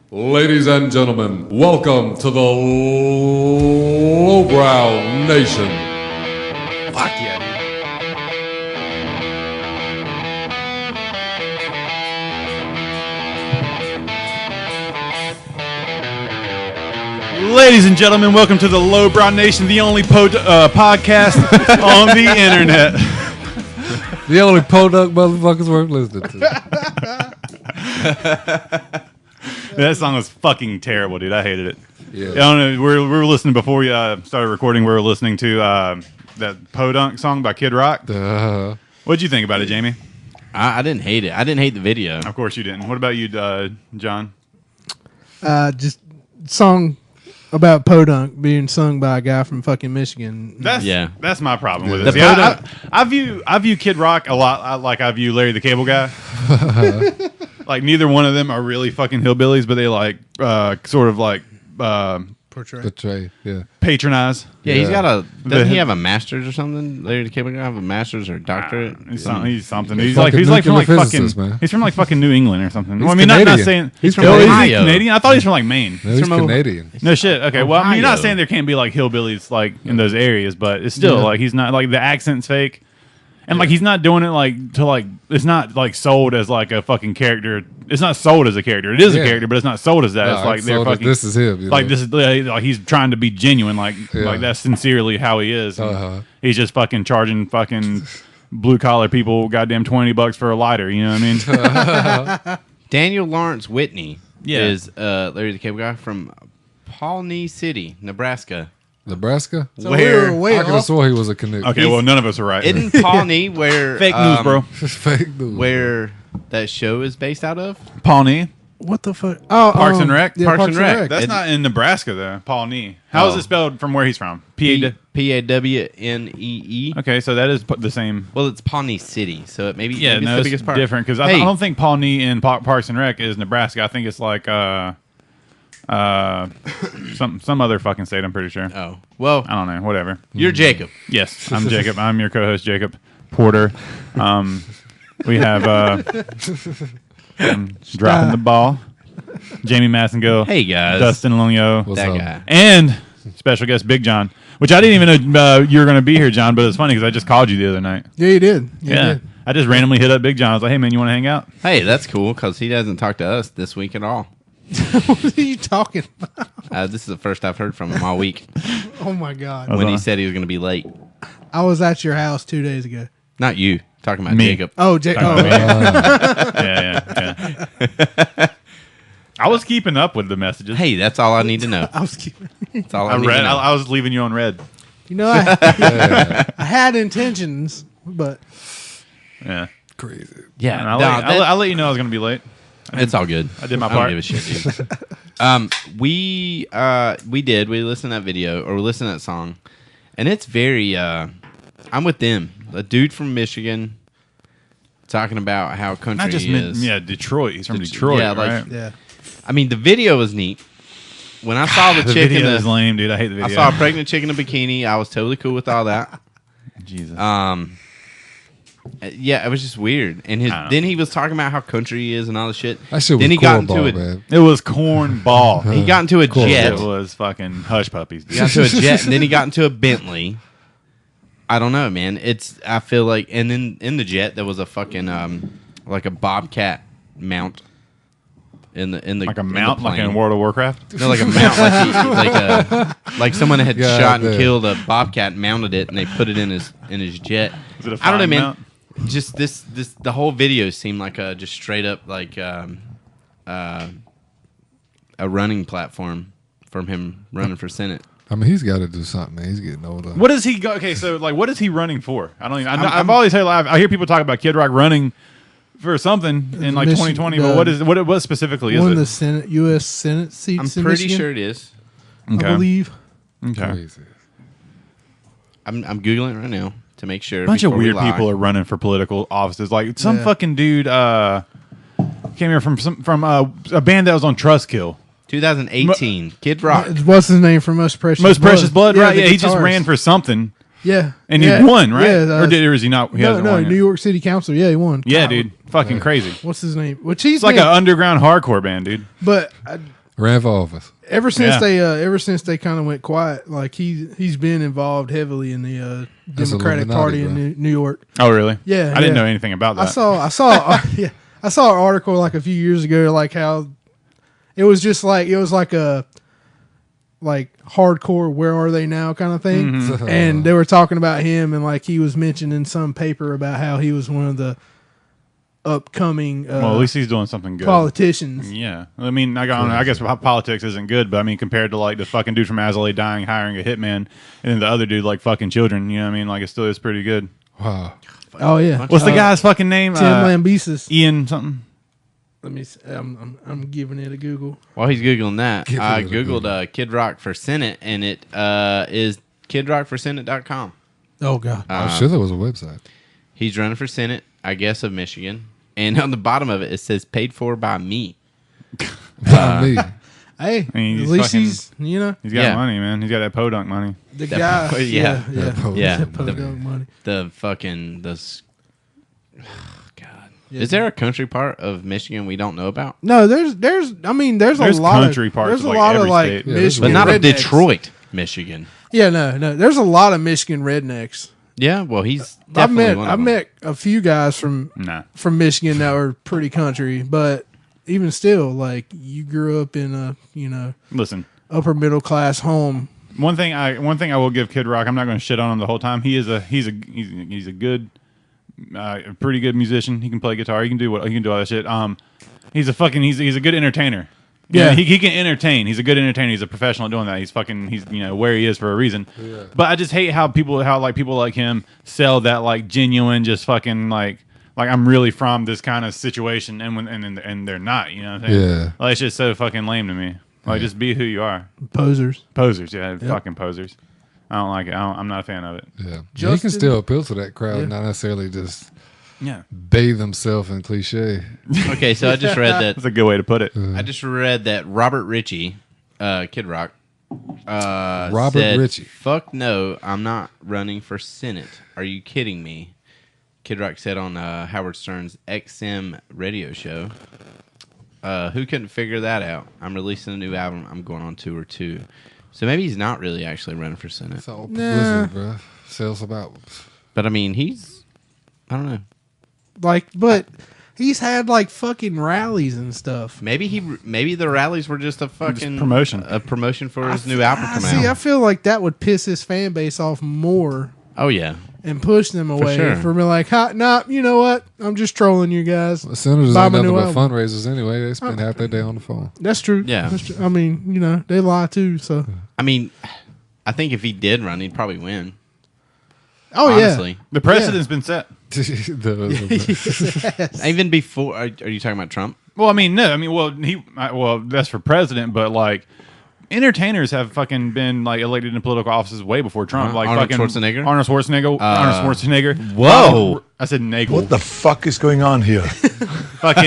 Ladies and gentlemen, welcome to the Lowbrow Nation. Fuck yeah, dude. Ladies and gentlemen, welcome to the Lowbrow Nation, the only podcast on the internet. The only Podunk motherfuckers worth listening to. That song was fucking terrible, dude. I hated it. Yeah. I don't know. We were listening before we started recording. We were listening to that Podunk song by Kid Rock. What'd you think about it, Jamie? I didn't hate it. I didn't hate the video. Of course you didn't. What about you, John? Just song about Podunk being sung by a guy from fucking Michigan. That's my problem with it. The See, I view Kid Rock a lot like I view Larry the Cable Guy. Like neither one of them are really fucking hillbillies, but they like sort of like Portray, yeah. patronize. Yeah, he's got a. Doesn't he have a master's or something? Larry the Cable Guy have a master's or doctorate? He's something. He's He's like from like physicist, fucking. man. He's from like fucking New England or something. Well, I mean, Canadian. not saying He's from is he Ohio. Canadian. I thought he's from like Maine. No, he's Canadian. No shit. Okay, well, I mean, you're not Ohio. saying there can't be like hillbillies like in those areas, but it's still like he's not like the accent's fake, and like he's not doing it like to like it's not like sold as like a fucking character. It's not sold as a character. It is a character, but it's not sold as that. No, it's like it's they're sold as fucking. this is him. Like this is like he's trying to be genuine. Like that's sincerely how he is. And he's just fucking charging fucking blue collar people goddamn $20 for a lighter. You know what I mean? Daniel Lawrence Whitney Yeah. is Larry the Cable Guy from Pawnee City, Nebraska. Nebraska? So we were way I could have off. swore he was a Canadian. Okay, well none of us are right. Isn't Pawnee where Fake news, bro. It's fake news. where that show is based out of? Pawnee. What the fuck? Oh, Parks and Rec? Yeah, Parks and Rec. That's not in Nebraska though. Pawnee. How is it spelled from where he's from? P-A-W-N-E-E. Okay, so that is the same. Well, it's Pawnee City, so maybe Yeah, maybe no, it's it's the biggest part. different because I Hey. don't think Pawnee in Parks and Rec is Nebraska. I think it's like some other fucking state. I'm pretty sure. Oh, well, I don't know. Whatever. you're Jacob. Yes, I'm Jacob. I'm your co-host, Jacob Porter. We have I'm dropping the ball. Jamie Massengill. Hey, guys. Dustin Longo. What's That up? guy. And special guest Big John, which I didn't even know you were going to be here, John. But it's funny because I just called you the other night. Yeah, you did. You Yeah, did. I just randomly hit up Big John. I was like, "Hey, man, you want to hang out?" Hey, that's cool because he doesn't talk to us this week at all. What are you talking about? This is the first I've heard from him all week Oh, my God. Oh. when he said he was going to be late. I was at your house 2 days ago. Not you. Talking about Me. Jacob. Oh, Jake. Oh, Yeah. I was keeping up with the messages. Hey, that's all I need to know. I was keeping. That's all I, I need read. to know. I was leaving you on red. You know, I had intentions, but Yeah. Crazy. yeah, And no, I'll let you know I was going to be late. it's all good. I did my I don't part. give a shit, dude. We listened to that video or we listened to that song, and it's very. I'm with them. A dude from Michigan talking about how country Not just is. Detroit. He's from Detroit, yeah, like- right? yeah. I mean, the video was neat. When I saw the The chick in video is the, lame, dude. I hate the I video. saw a pregnant chick in a bikini. I was totally cool with all that. Jesus. Yeah, it was just weird. And I don't know. then he was talking about how country he is and all this shit. That shit was Then he got into cornball, it. man. It was cornball. He got into a jet. It was fucking hush puppies. He got into a jet, and then he got into a Bentley. I don't know, man. I feel like, and then in the jet there was a fucking like a Bobcat mount in the Like a in the mount, like in plane. World of Warcraft. No, like a mount, like someone had God shot and damn. killed a Bobcat, and mounted it, and they put it in his jet. Is it a I don't know, fine man. mount? Just the whole video seemed like a just straight up like a running platform from him running for Senate. I mean, he's got to do something, man. He's getting older. What does he go? Okay, so like, what is he running for? I don't even. I've always heard. I hear people talk about Kid Rock running for something in like Michigan- 2020. But what specifically is One it? of the Senate, U.S. Senate seats I'm in pretty Michigan, sure it is. I believe. Okay. Crazy. I'm googling it right now to make sure. A bunch of before we weird lie. people are running for political offices. Like some Yeah. fucking dude came here from a band that was on Trustkill. 2018, Kid Rock. What's his name for Most Precious Most Blood? Precious Blood, right? the Yeah, he just guitarist. ran for something. Yeah, And yeah. he won, right? Yeah, or is he not? He hasn't won yet. New York City Council. Yeah, he won. Yeah, God, dude. Fucking crazy. What's his name? Which he's It's like an underground hardcore band, dude. but Ran for office. ever since Yeah. they kind of went quiet, like he's been involved heavily in the That's Democratic Illuminati, Party bro. in New York. Oh, really? Yeah, I didn't yeah. know anything about that. I saw yeah, I saw an article like a few years ago, like how it was like a hardcore where are they now kind of thing, Mm-hmm. and they were talking about him, and like he was mentioned in some paper about how he was one of the upcoming Well, at least he's doing something good. politicians. Yeah, I mean, I guess politics isn't good, but I mean, compared to like the fucking dude from Azalea dying, hiring a hitman, and then the other dude like fucking children, you know what I mean? Like, it still is pretty good. Wow. Oh yeah, What's the guy's fucking name? Tim Lambesis. Ian something. Let me. I'm giving it a Google. While he's googling that, Give I it a Google. googled Kid Rock for Senate, and it is kidrockforsenate.com. Oh god. I'm sure there was a website. He's running for Senate, I guess, of Michigan. And on the bottom of it, it says paid for by me. Not me. Hey, I mean, at he's fucking, fucking- he's He's got Yeah. money, man. He's got that podunk money. the That- guy. yeah. Yeah. Podunk money. The fucking God. Yeah. Is there a country part of Michigan we don't know about? No, there's there's a There's lot country of parts there's of, a like, lot of every like state. Yeah, there's Michigan, But not of rednecks. Detroit, Michigan. Yeah, no. There's a lot of Michigan rednecks. Yeah, well, he's I've definitely one of them. met a few guys from Nah. Michigan that were pretty country, but even still, like you grew up in a Listen, upper middle class home. one thing I will give Kid Rock. I'm not going to shit on him the whole time. He's a good, a pretty good musician. He can play guitar. He can do all that shit. He's a good entertainer. Yeah. He can entertain. He's a good entertainer. He's a professional at doing that. He's where he is for a reason. Yeah. But I just hate how people like him sell that like genuine, just fucking like I'm really from this kind of situation, and they're not. You know what I'm saying? Yeah. Like, it's just so fucking lame to me. Like, just be who you are. Posers. Posers, yeah, fucking posers. I don't like it. I'm not a fan of it. Yeah. He Justin- can still appeal to that crowd, Yeah. not necessarily just Yeah, bathe himself in cliche. Okay, so I just read that's a good way to put it. I just read that Robert Ritchie, Kid Rock, Robert said, Ritchie. "Fuck no, I'm not running for Senate. Are you kidding me?" Kid Rock said on Howard Stern's XM radio show. Who couldn't figure that out? I'm releasing a new album. I'm going on tour too. So maybe he's not really actually running for Senate. It's all Nah. publicity, bro. Sell some albums. But I mean, I don't know. Like, but he's had like fucking rallies and stuff. Maybe the rallies were just a fucking promotion. a promotion for his new album coming See, I out. feel like that would piss his fan base off more Oh yeah, and push them away sure. for me. Like, nah, you know what? I'm just trolling you guys. The Senators Buy ain't my nothing new but album. fundraisers anyway. They spend half their day on the phone. That's true. Yeah. That's true. I mean, they lie too. So, I mean, I think if he did run, he'd probably win. oh Honestly. The precedent's been set. Even before, are you talking about Trump? Well, I mean, no. I mean, well, that's for president, but like, entertainers have fucking been like elected in political offices way before Trump. Like Arnold fucking Schwarzenegger? Arnold Schwarzenegger. Whoa. I said Nagel. What the fuck is going on here? fucking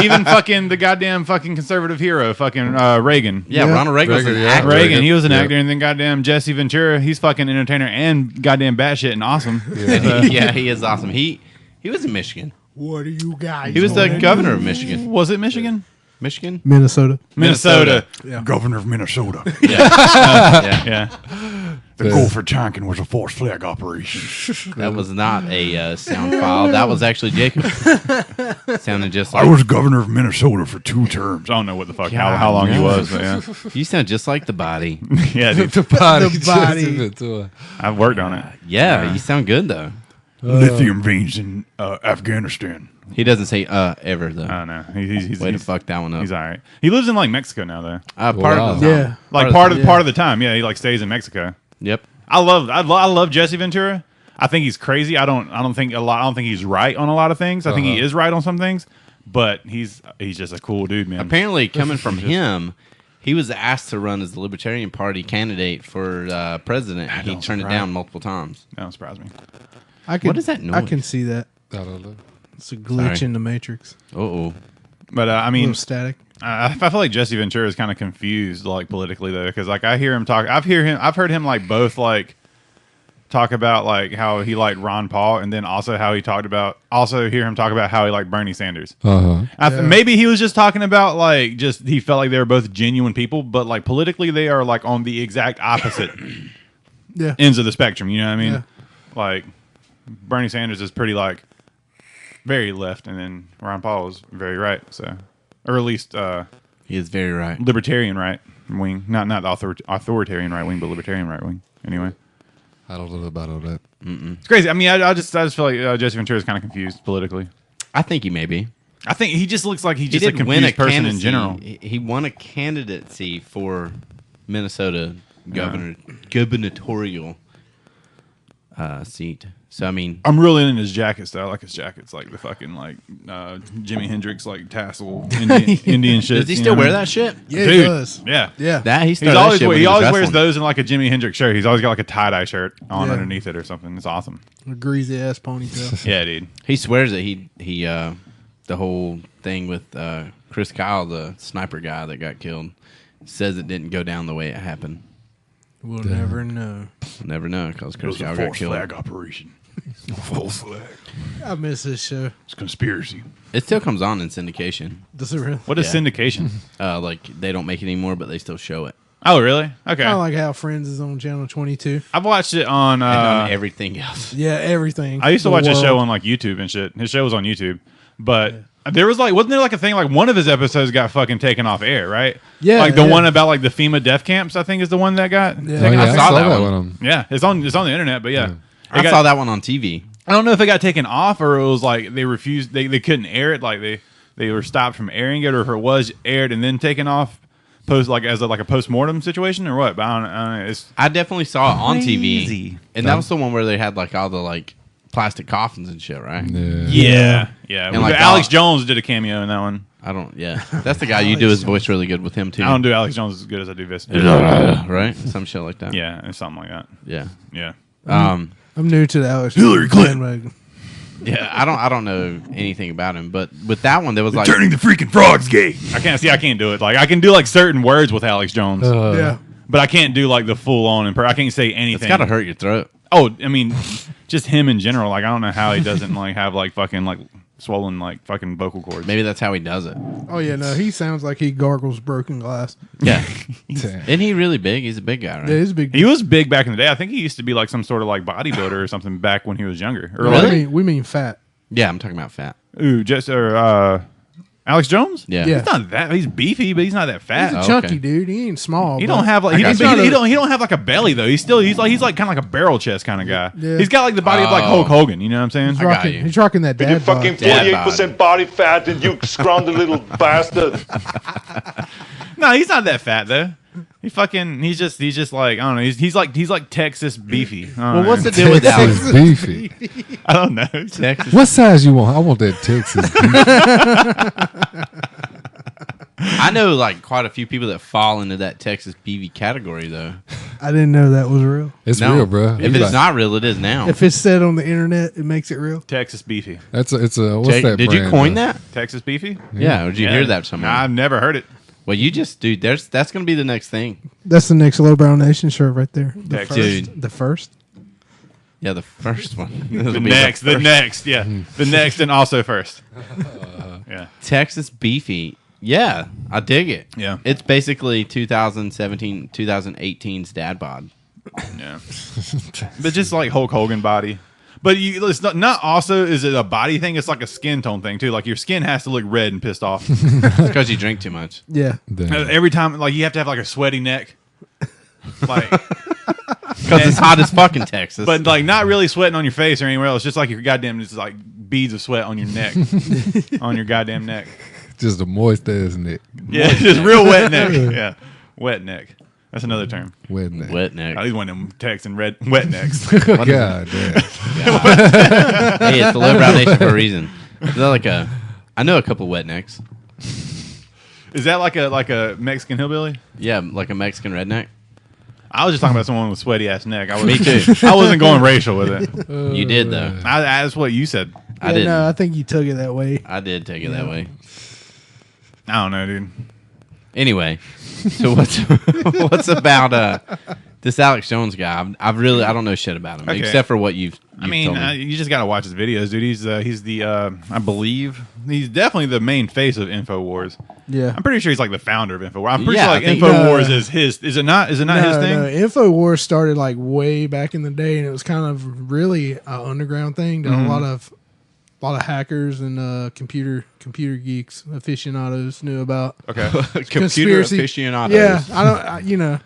even fucking the goddamn fucking conservative hero, fucking Reagan. Yeah, Yeah. Ronald Reagan was an Reagan, yeah. actor. Reagan, he was an Yeah. actor, and then goddamn Jesse Ventura, he's fucking entertainer and goddamn batshit and awesome. Yeah, he is awesome. He was in Michigan. what are you guys? He was the governor of Michigan. Was it Michigan? Michigan? Minnesota. Minnesota. Governor of Minnesota. Yeah. Yeah. The goal for tanking was a false flag operation. That was not a sound file. That was actually Jacob. Sounded just like I was governor of Minnesota for 2 terms. I don't know what the fuck, how long he was, but yeah. you sound just like the body. Yeah, dude. the body. The body. Just Ventura. I've worked on it. Yeah, you sound good though. Lithium veins in Afghanistan. He doesn't say ever though. I don't know. He's Way to fuck that one up. He's all right. He lives in like Mexico now, though. Part Wow. of the Yeah. time. Like Part part of the time, yeah, he like stays in Mexico. Yep. I love Jesse Ventura. I think he's crazy. I don't think he's right on a lot of things. I think he is right on some things, but he's just a cool dude, man. Apparently, coming from him, he was asked to run as the Libertarian Party candidate for president. He don't turned it surprise down me. multiple times. That don't surprise me. What is that I noise? can see that. I don't know. It's a glitch Sorry. in the Matrix. Uh-oh. But I A mean, little static. I feel like Jesse Ventura is kind of confused, like politically though, because like I hear him talk. I've heard him like both like talk about like how he liked Ron Paul, and then also how he talked about hear him talk about how he liked Bernie Sanders. Maybe he was just talking about like he felt like they were both genuine people, but like politically they are like on the exact opposite ends of the spectrum. You know what I mean? Yeah. Like Bernie Sanders is pretty like very left, and then Ron Paul is very right. So, or at least he is very right. Libertarian right wing, not the authoritarian right wing, but libertarian right wing. Anyway, I don't know about all that. it's crazy. I mean, I just feel like Jesse Ventura is kind of confused politically. I think he may be. I think he just looks like he's He just a did win a confused person in candidacy. general. He won a candidacy for Minnesota gubernatorial seat. So I mean, I'm really into his jackets though. I like his jackets, like the fucking like Jimi Hendrix like tassel Indian shit. does he still wear that shit? Yeah, Dude, he does. Yeah, Yeah. That he He started always that shit when he was always wears wrestling. those in like a Jimi Hendrix shirt. He's always got like a tie dye shirt on Yeah. underneath it or something. It's awesome. A greasy ass ponytail. Yeah, dude. He swears that he the whole thing with Chris Kyle, the sniper guy that got killed, says it didn't go down the way it happened. We'll never know. We'll never know because It Chris was a Kyle got false killed. flag operation. False flag. I miss this show. It's conspiracy. It still comes on in syndication. Does it really? What is Yeah. syndication? Like they don't make it anymore, but they still show it. Oh, really? Okay. Kind of like how Friends is on Channel 22. I've watched it on. And on everything else. Yeah, everything. I used to The watch his show world. on like YouTube and shit. His show was on YouTube, but there was like, wasn't there like a thing like one of his episodes got fucking taken off air, right? Yeah, like the yeah. one about like the FEMA death camps. I think is the one that got. Yeah. Oh, yeah, I saw that one. one. Yeah, it's on the internet, but yeah. I saw that one on TV. I don't know if it got taken off or it was like they refused. They couldn't air it. Like they were stopped from airing it, or if it was aired and then taken off, as a post-mortem situation or what. But I don't know. It's I definitely saw it on Crazy. TV, and that was the one where they had like all the like plastic coffins and shit, right? Yeah. yeah. And, like, Alex Jones did a cameo in that one. I don't. Yeah, that's the guy. You do his voice really good with him too. I don't do Alex Jones as good as I do Vince. Right? Some shit like that. Yeah, it's something like that. Yeah. Yeah. I'm new to the Alex Hillary Clinton. bandwagon. Yeah. I don't know anything about him, but with that one, there was like Turning the freaking frogs gay. I can't do it. Like I can do like certain words with Alex Jones, Yeah. but I can't do like the full on. I can't say anything. it's got to hurt your throat. Oh, I mean, just him in general. Like I don't know how he doesn't like have like fucking like swollen like fucking vocal cords. Maybe that's how he does it. Oh, yeah, no, he sounds like he gargles broken glass. Yeah. Damn. Isn't he really big? He's a big guy, right? Yeah, he's a big. He was big back in the day. I think he used to be like some sort of like bodybuilder or something back when he was younger. Or Really? We mean fat. Yeah, I'm talking about fat. Alex Jones. Yeah. Yeah. He's not that. He's beefy, but he's not that fat. He's a Oh, chunky okay. dude. He ain't small. He but don't have like he got don't, you. he don't have like a belly though. He's like kind of like a barrel chest kind of guy. Yeah. He's got like the body of like Oh. Hulk Hogan. You know what I'm saying? He's got rocking, you. he's rocking that You dad fucking bod. Dad 48% body fat and you scrawny little bastard. No, he's not that fat though. He's just like I don't know. He's like Texas beefy. I don't Well, know. what's the deal with Alex? Texas beefy. I don't know. Texas. What size you want? I want that Texas beefy. I know like quite a few people that fall into that Texas BV category though. I didn't know that was real. It's No. real, bro. If it's not real, it is now. If it's said on the internet, it makes it real. Texas beefy. it's a what's Jake, that? did you brand, coin though? that? Texas beefy. Yeah, or did you hear that somewhere? Nah, I've never heard it. Well, you just, dude. That's going to be the next thing. That's the next Lowbrow Nation shirt right there. The Texas. first. Dude. The first. Yeah, the first one. The next, yeah, the next, and also first. Yeah, Texas beefy. Yeah, I dig it. Yeah. It's basically 2017, 2018's dad bod. yeah. But just like Hulk Hogan body. But it's not also is it a body thing? It's like a skin tone thing too. Like your skin has to look red and pissed off. It's because you drink too much. Yeah. Damn. Every time, like you have to have like a sweaty neck. Like, Because it's hot as fuck in Texas. but like not really sweating on your face or anywhere else. Just like your goddamn, just like beads of sweat on your neck, on your goddamn neck. Just a moist ass neck. Yeah, just real wet neck. Yeah, wet neck. That's another term. Wet neck. wet neck. Oh, he's one of them Texan red wet necks. God damn. Hey, it's the Lowbrow Nation for a reason. Is that like a? I know a couple wet necks. Is that like a Mexican hillbilly? Yeah, like a Mexican redneck. I was just talking about someone with a sweaty ass neck. Me too. I wasn't going racial with it. You did though. That's what you said. I Yeah, didn't. no, I think you took it that way. I did take it that way. I don't know, dude. Anyway, so what's about This Alex Jones guy, I don't know shit about him Okay. except for what you've I mean, told me. you just got to watch his videos, dude. He's the I believe he's definitely the main face of InfoWars. Yeah. I'm pretty sure he's like the founder of InfoWars. I'm pretty Yeah, sure I like think- InfoWars is his. Is it not? Is it not his thing? No, InfoWars started like way back in the day, and it was kind of really an underground thing that a lot of hackers and computer geeks aficionados knew about. Okay, Computer Conspiracy. aficionados. Yeah,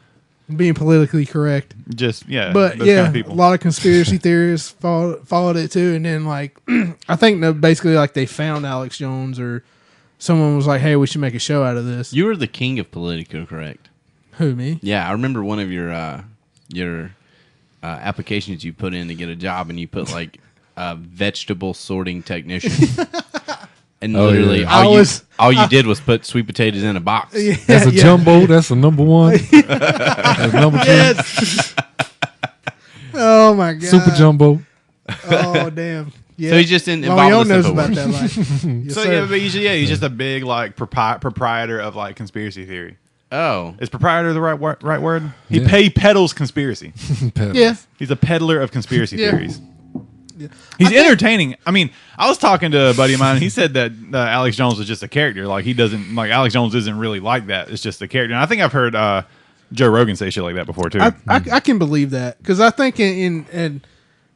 being politically correct, just but those yeah, kind of a people. lot of conspiracy theorists followed it too, and then like I think that basically like they found Alex Jones or someone was like, "Hey, we should make a show out of this." You were the king of Politico, correct? Who, me? Yeah, I remember one of your applications you put in to get a job, and you put like vegetable sorting technician. And Oh, literally, yeah. all you did was put sweet potatoes in a box. That's a jumbo. That's a number one. That's number two. Oh my god, Super jumbo. Oh damn. Yeah. So he's just involved Lamion with knows InfoWars. about that life. Yes, So sir. yeah, but he's just a big like proprietor of like conspiracy theory. Oh, Is proprietor the right word? He Yeah. peddles conspiracy. Yeah. He's a peddler of conspiracy Yeah. theories. He's entertaining. I mean, I was talking to a buddy of mine, and he said that Alex Jones was just a character. Like he doesn't like Alex Jones isn't really like that. It's just a character. And I think I've heard Joe Rogan say shit like that before too. I can believe that because I think in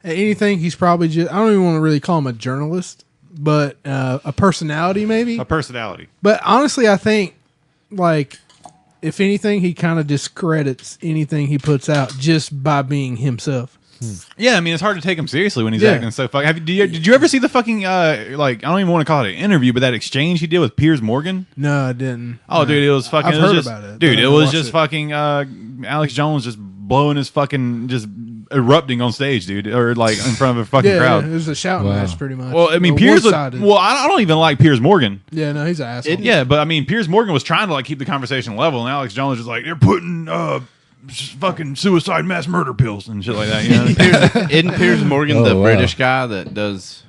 anything he's probably just I don't even want to really call him a journalist, but a personality maybe. A personality. But honestly, I think like if anything, he kind of discredits anything he puts out just by being himself. Yeah, I mean, it's hard to take him seriously when he's Yeah. acting so fucking. Did you ever see the fucking like I don't even want to call it an interview, but that exchange he did with Piers Morgan? No, I didn't. Oh, dude, it was fucking. I've it was heard just, about it, dude. but I It haven't was watched just it. fucking Alex Jones just blowing his fucking just erupting on stage, dude, or like in front of a fucking Yeah, crowd. it was a shouting Wow. match pretty much. Well, I mean, Or Piers. one-sided. Well, I don't even like Piers Morgan. Yeah, no, he's an asshole. Yeah, but I mean, Piers Morgan was trying to like keep the conversation level, and Alex Jones was like, they're putting fucking suicide mass murder pills and shit like that. You know? isn't Piers Morgan the Oh, wow. British guy that does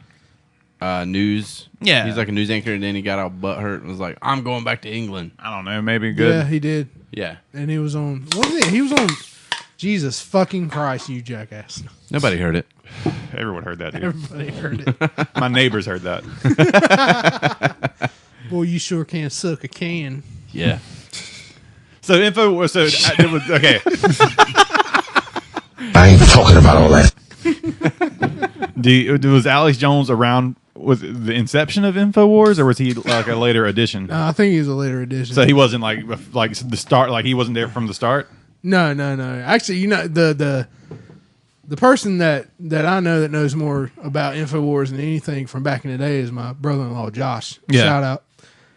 news? Yeah. He's like a news anchor, and then he got all butthurt and was like, I'm going back to England. I don't know, maybe good. Yeah, he did. Yeah. And he was on. What was it? He was on. Jesus fucking Christ, you jackass! Nobody heard it. Everyone heard that, dude. Everybody heard it. My neighbors heard that. Boy, you sure can suck a can. Yeah. So it was okay. I ain't talking about all that. Was Alex Jones around? Was it the inception of InfoWars, or was he like a later addition? I think he was a later addition. So he wasn't like the start. Like he wasn't there from the start. No. Actually, you know the person that I know that knows more about InfoWars than anything from back in the day is my brother-in-law Josh. Yeah. Shout out.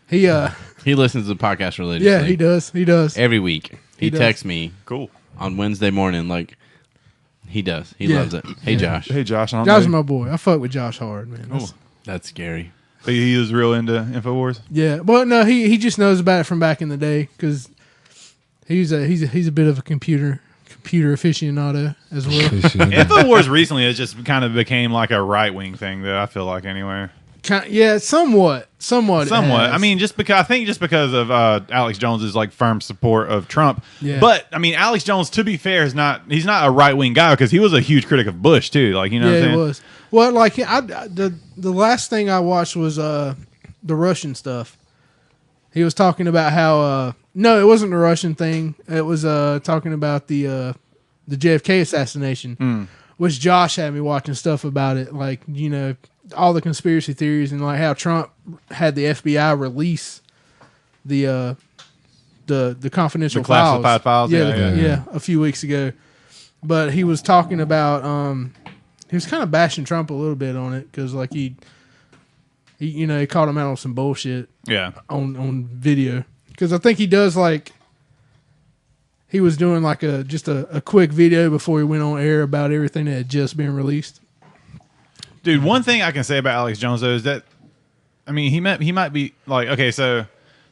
He listens to the podcast related. Yeah, he does. He does. Every week. He does. texts me Cool. on Wednesday morning like he does. He Yeah. loves it. Hey, Josh. Hey Josh, I don't Josh is know. my boy. I fuck with Josh hard, man. That's- That's scary. But he is real into InfoWars. Yeah, well, no, he just knows about it from back in the day because he's a bit of a computer aficionado as well. InfoWars recently has just kind of became like a right wing thing, though. I feel like anyway. Yeah, somewhat. Somewhat. has. I mean, just because of Alex Jones's like firm support of Trump. Yeah. But I mean, Alex Jones, to be fair, he's not a right wing guy because he was a huge critic of Bush too. Like you know, what I'm yeah, saying? it was. Well, like the last thing I watched was the Russian stuff. He was talking about how no, it wasn't the Russian thing. It was talking about the JFK assassination, which Josh had me watching stuff about it, like you know all the conspiracy theories and like how Trump had the FBI release the confidential The classified files, yeah, a few weeks ago. But he was talking about he was kind of bashing Trump a little bit on it because like he you know he caught him out on some bullshit Yeah. on video because I think he does like he was doing like just a quick video before he went on air about everything that had just been released. Dude, one thing I can say about Alex Jones though is that, I mean, he might be like, okay, so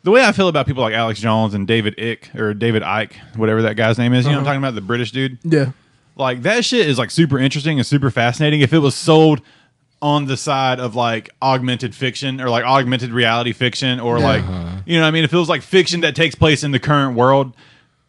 the way I feel about people like Alex Jones and David Icke, whatever that guy's name is, you know what I'm talking about, the British dude. Yeah. Like that shit is like super interesting and super fascinating if it was sold on the side of like augmented fiction or like augmented reality fiction or like, you know what I mean? If it was like fiction that takes place in the current world,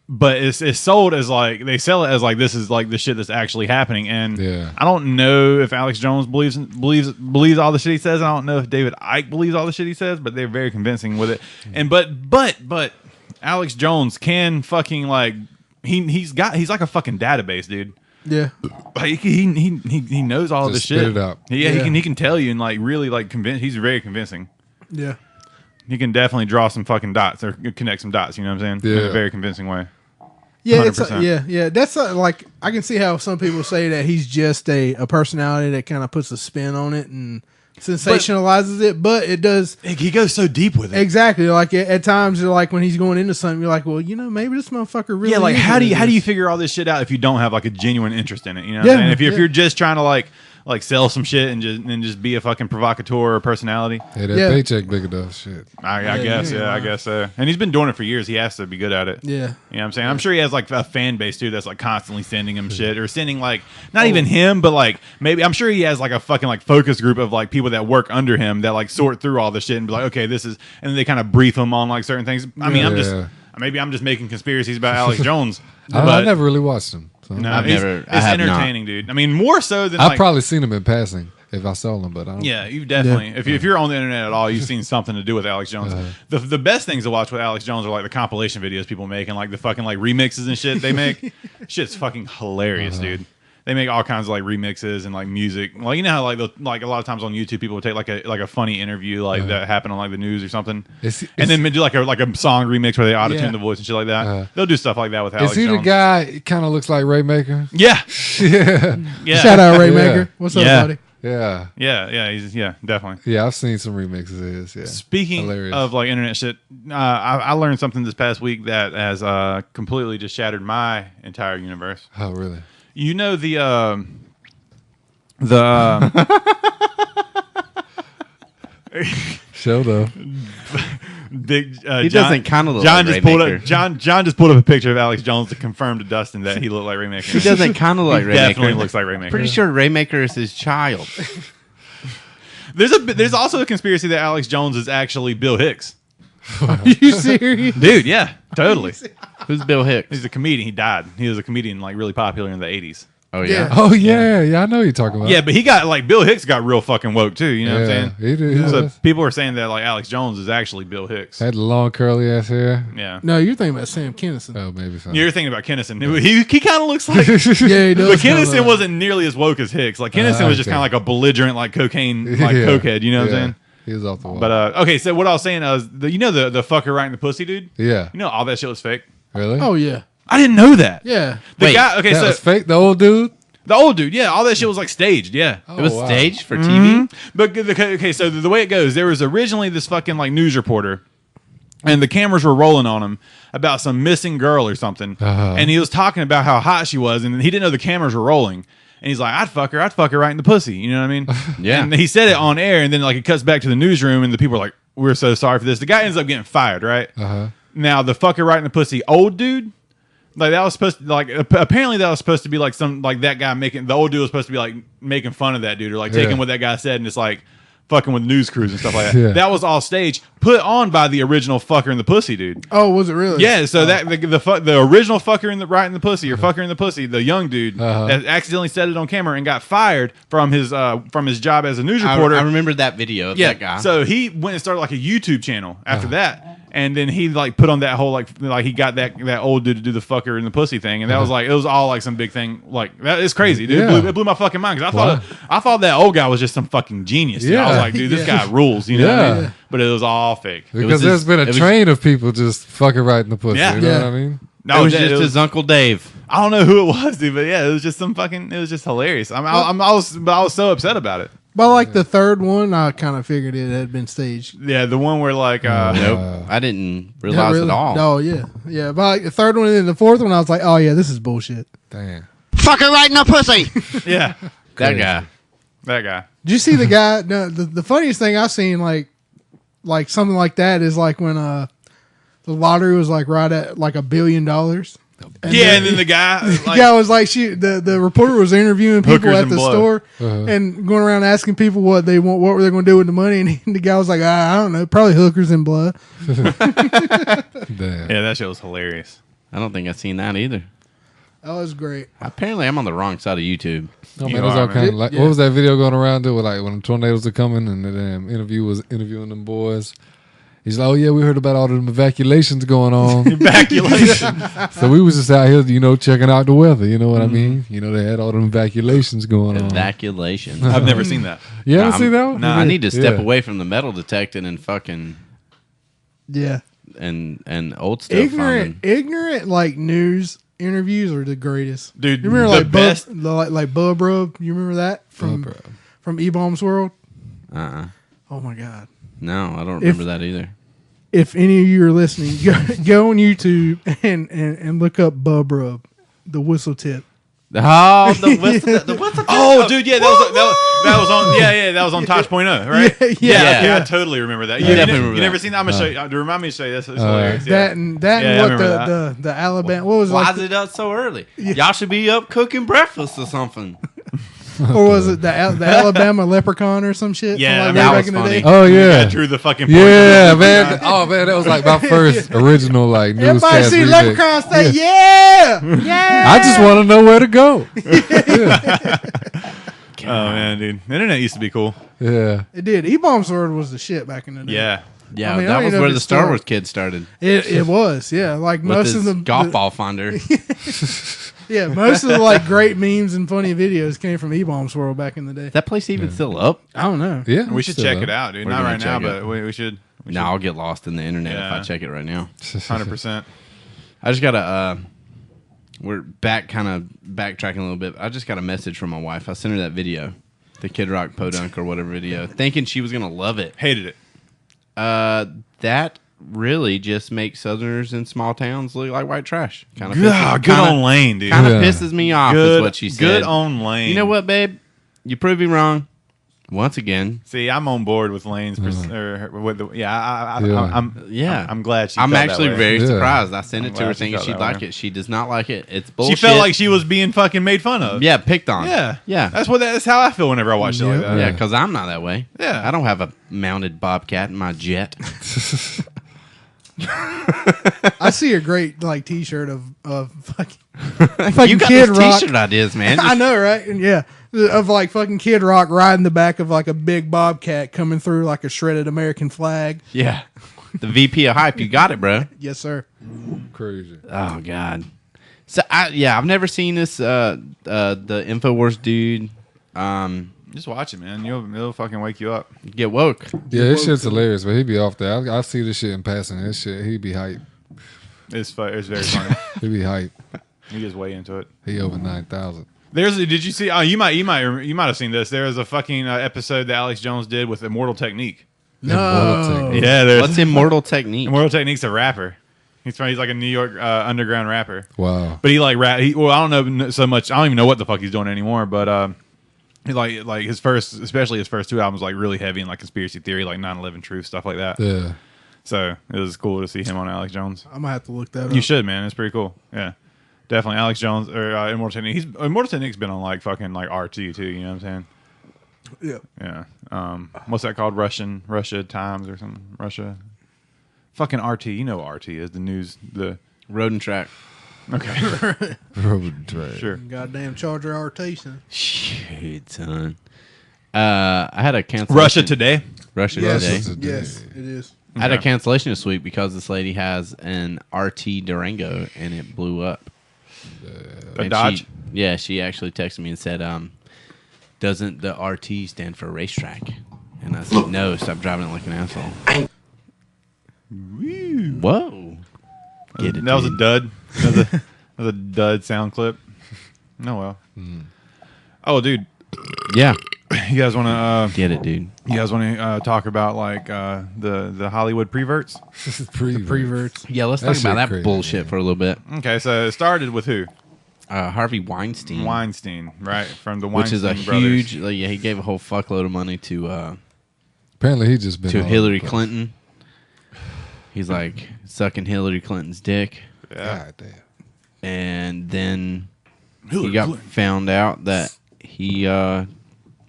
but it's sold as like they sell it as like this is like the shit that's actually happening. And I don't know if Alex Jones believes all the shit he says. I don't know if David Icke believes all the shit he says, but they're very convincing with it. And but Alex Jones can fucking like he's like a fucking database, dude. Yeah, like he knows all of this shit. Spit it out. He can tell you and like really like convince. He's very convincing. Yeah, he can definitely draw some fucking dots or connect some dots. You know what I'm saying? Yeah. In a very convincing way. yeah, it's 100%. yeah. That's like I can see how some people say that he's just a personality that kind of puts a spin on it and sensationalizes it, but it does. He goes so deep with it. Exactly. Like at times, you're like when he's going into something, you're like, well, maybe this motherfucker really. Yeah, like is how do into you this. figure all this shit out if you don't have like a genuine interest in it? You know what I'm saying? If you're just trying to like sell some shit and just be a fucking provocateur or personality. Hey, that paycheck big enough. Shit. I guess so. And he's been doing it for years. He has to be good at it. Yeah. You know what I'm saying? I'm sure he has like a fan base too that's like constantly sending him shit or sending like not even him, but like maybe I'm sure he has like a fucking like focus group of like people that work under him that like sort through all this shit and be like, okay, this is, and then they kind of brief him on like certain things. I mean, I'm just making conspiracies about Alex Jones. I never really watched him. So. No, it's entertaining, dude. I mean, more so than I've probably seen him in passing if I saw him, but I don't. Yeah, you definitely. If you're on the internet at all, you've seen something to do with Alex Jones. The best things to watch with Alex Jones are like the compilation videos people make and like the fucking like remixes and shit they make. Shit's fucking hilarious, dude. They make all kinds of like remixes and like music. Well, you know how like a lot of times on YouTube people will take like a funny interview like that happened on like the news or something, and then do like a song remix where they auto tune the voice and shit like that. They'll do stuff like that with Alex Jones. Is he the guy? Kind of looks like Raymaker. Yeah, yeah. Shout out Raymaker. What's up, buddy? Yeah. He's definitely. Yeah, I've seen some remixes of his. Yeah. Speaking Hilarious. of like internet shit, I learned something this past week that has completely just shattered my entire universe. Oh, really? You know the Show though. big He doesn't kind of look John like just pulled Raymaker. up John just pulled up a picture of Alex Jones to confirm to Dustin that he looked like Raymaker. He doesn't kind of like He Raymaker. definitely looks like Raymaker. Pretty sure Raymaker is his child. There's also a conspiracy that Alex Jones is actually Bill Hicks. Are you serious? Dude, yeah, totally. Who's Bill Hicks? He's a comedian. He died. He was a comedian like really popular in the 80s. Oh yeah. Oh yeah. I know who you're talking about. Yeah, but he got like Bill Hicks got real fucking woke too. You know what I'm saying? He did. So people are saying that like Alex Jones is actually Bill Hicks. Had the long curly ass hair. Yeah. No, you're thinking about Sam Kinison. Oh, maybe so. You're thinking about Kinnison. He kind of looks like, Yeah, he does. but Kinnison kinda- wasn't nearly as woke as Hicks. Like Kinnison was just kind of like a belligerent like cocaine like cokehead. You know what I'm saying? He was off the wall. But okay, so what I was saying is, the fucker right in the pussy dude. yeah. You know all that shit was fake. Really? Oh yeah, I didn't know that. yeah. The Wait, guy. Okay, that so was fake. The old dude. the old dude. Yeah, all that shit was like staged. Yeah. It was wow. staged for TV. But okay, so the way it goes, there was originally this fucking like news reporter, and the cameras were rolling on him about some missing girl or something, and he was talking about how hot she was, and he didn't know the cameras were rolling, and he's like, "I'd fuck her right in the pussy," you know what I mean? Yeah. And he said it on air, and then like it cuts back to the newsroom, and the people are like, "We're so sorry for this." The guy ends up getting fired, right? Now the fucker right in the pussy, old dude. Like that was supposed to like apparently that was supposed to be like some like that guy making the old dude was supposed to be like making fun of that dude or like taking what that guy said and just like fucking with news crews and stuff like that. Yeah. That was all staged, put on by the original fucker in the pussy dude. Oh, was it really? Yeah, so that the original fucker in the right in the pussy or fucker in the pussy, the young dude that accidentally said it on camera and got fired from his job as a news reporter. I remember that video of that guy. So he went and started like a YouTube channel after that. And then he like put on that whole like he got that old dude to do the fucker in the pussy thing, and that was like it was all like some big thing. Like that is crazy, dude. Yeah. It blew my fucking mind because I thought that old guy was just some fucking genius. Dude. I was Yeah. like, dude, this guy rules. You know what I mean? Yeah. But it was all fake. Because there's been a train of people just fucking right in the pussy. Yeah. You know Yeah. what I mean? No, it was just his Uncle Dave. I don't know who it was, dude, but yeah, it was just some fucking. It was just hilarious. I was so upset about it. But like the third one, I kind of figured it had been staged. Yeah, the one where like Nope. I didn't Not realize really. at all. Oh yeah, yeah. But like the third one and then the fourth one, I was like, oh yeah, this is bullshit. Damn. Fuck her right in the pussy. yeah, That guy. that guy. Did you see the guy? No, the funniest thing I've seen like something like that is like when the lottery was like right at like $1 billion. And And then the guy the like, guy was like, the reporter was interviewing people Hookers at and the blow. store and going around asking people what they want, what were they going to do with the money, and the guy was like, I don't know, probably hookers and blood. Damn. yeah, that shit was hilarious. I don't think I've seen that either. That was great. Apparently, I'm on the wrong side of YouTube. Oh man, You it was are, all man. kind of like. Yeah. What was that video going around? There with like when the tornadoes are coming and the damn interview was interviewing them boys. He's like, "Oh yeah, we heard about all them evacuations going on." Evacuation. So we was just out here, checking out the weather. You know what I mean? They had all them evacuations going on. Evacuation. I've never seen that. You haven't Nah, seen that one? nah. I need to step Yeah. away from the metal detecting and fucking Yeah. and old stuff. Ignorant like news interviews are the greatest. Dude, You remember the like best- like Lowbrow? You remember that from E-Bomb's World? Oh my god. No, I don't remember that either. If any of you are listening, go on YouTube and look up Bub Rub, the whistle tip. Oh, the whistle. Oh, dude, yeah, that was on. Yeah, that was on Tosh.0, right? Yeah. I totally remember that. I You, definitely you remember never that. seen that? I'm gonna show you. Remind me to show you. That's hilarious. That Yeah. and Yeah, I what remember the Alabama. What was it Why like is it up so early? Y'all should be up cooking breakfast or something. or was it the Alabama leprechaun or some shit? Yeah, from, that way was back in the funny. day? Oh yeah, Drew the fucking. yeah, portrait. man. Oh man, that was like my first original like Everybody newscast. see remix. leprechaun say yeah. I just want to know where to go. Oh man, dude, the internet used to be cool. Yeah. It did. E-Bomb's World was the shit back in the day. Yeah. Yeah, I mean, I that don't was even know where if the it's Star still- Wars kid started It was, yeah. Like with most his of the golf ball finder. Yeah, most of the like great memes and funny videos came from E-Bomb's World back in the day. Is that place even still up? I don't know. Yeah. We should still check up. it out, dude. We're Not gonna right now, check it. but we should. No, I'll get lost in the internet if Yeah. I check it right now. 100%. I just got a. We're backtracking a little bit. I just got a message from my wife. I sent her that video, the Kid Rock Podunk or whatever video, thinking she was gonna love it. Hated it. That really just makes Southerners in small towns look like white trash. Kind of Good on Lane, dude. Kind of Yeah. pisses me off. Good, Is what she said. good on Lane. You know what, babe? You prove me wrong. Once again. See, I'm on board with Lane's. With the, yeah, Yeah. I'm glad she. I'm felt that actually way. very Yeah. surprised. I sent I'm it to her glad she thinking felt she'd that like way. it. She does not like it. It's She bullshit. felt like she was being fucking made fun of. yeah, picked on. Yeah. Yeah. That's how I feel whenever I watch shit like that. Yeah, because I'm not that way. Yeah. I don't have a mounted Bobcat in my jet. I see a great like T-shirt of fucking You got Kid those Rock. T-shirt ideas, man. I know, right? And yeah, of like fucking Kid Rock riding the back of like a big bobcat coming through like a shredded American flag. Yeah. The VP of hype. You got it, bro. Yes, sir. Crazy. Oh, God. So, I've never seen this, the InfoWars dude Just watch it, man. It'll fucking wake you up. get woke. Yeah, this shit's hilarious, but he be off there. I see this shit in passing. This shit, he be hype. It's very funny. He be hype. You just way into it. He over 9,000. Did you see? Oh, you might have seen this. There was a fucking episode that Alex Jones did with Immortal Technique. No. Yeah, there's What's Immortal Technique? Immortal Technique's a rapper. He's like a New York underground rapper. Wow. But he like rap. Well, I don't know so much. I don't even know what the fuck he's doing anymore. But he like his first, especially his first two albums, like really heavy in like conspiracy theory, like 9/11 truth stuff like that. Yeah. So it was cool to see him on Alex Jones. I'm gonna have to look that up. You should, man. It's pretty cool. Yeah, definitely Alex Jones or Immortal Technique. Immortal Technique's been on like fucking like RT too. You know what I'm saying? Yeah. Yeah. What's that called? Russia Times or something? Russia. Fucking RT. You know what RT is the news. The Road and Track. okay. Road trash. Sure. Goddamn Charger RT, son. Shit, son. I had a cancellation. Russia Today. Russia Yes. Today. Yes, it is. I had a Okay. cancellation this week because this lady has an RT Durango and it blew up. A And Dodge. She actually texted me and said, doesn't the RT stand for racetrack? And I said, no, stop driving it like an asshole. Whoa. Get it, That was a dude. dud. That was a dud sound clip. No, well. Oh, dude. Yeah. You guys want to? Get it, dude. You guys want to talk about like the Hollywood preverts? Preverts. Yeah, let's That talk shit about that crazy, bullshit man. for a little bit. Okay, so it started with who? Harvey Weinstein. Weinstein, right? From the Which is Weinstein a brothers. huge, yeah, he gave a whole fuckload of money to Apparently, he just been all Hillary over the place. Clinton. He's like sucking Hillary Clinton's dick. Yeah. God damn. And then he got found out that he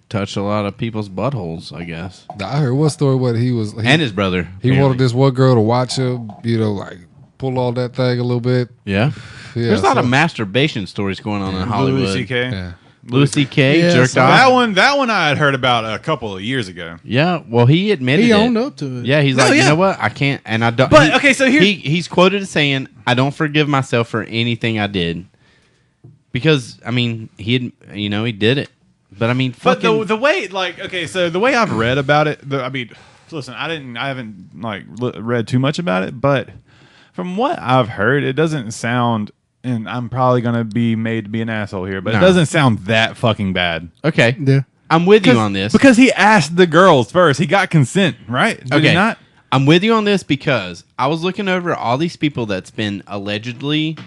touched a lot of people's buttholes, I guess. I heard one story where he was. And his brother. He wanted apparently. this one girl to watch him, like pull all that thing a little bit. Yeah. Yeah, There's a lot of masturbation stories going on in Hollywood. Louis C.K. Yeah. Louis C.K. Yeah, jerked so off. That one I had heard about a couple of years ago. Yeah, well, he admitted He it. owned up to it. Yeah, he's No, like, yeah. you know what? I can't, and I don't. But, okay, so here- he's quoted as saying, "I don't forgive myself for anything I did," because I mean, he did it. But I mean, But fucking, the way, like, okay, so the way I've read about it, I mean, listen, I haven't like read too much about it, but from what I've heard, it doesn't sound, and I'm probably gonna be made to be an asshole here, but No. it doesn't sound that fucking bad. okay, Yeah. I'm with you on this. Because he asked the girls first. He got consent, right? Did he not? I'm with you on this because I was looking over all these people that's been allegedly,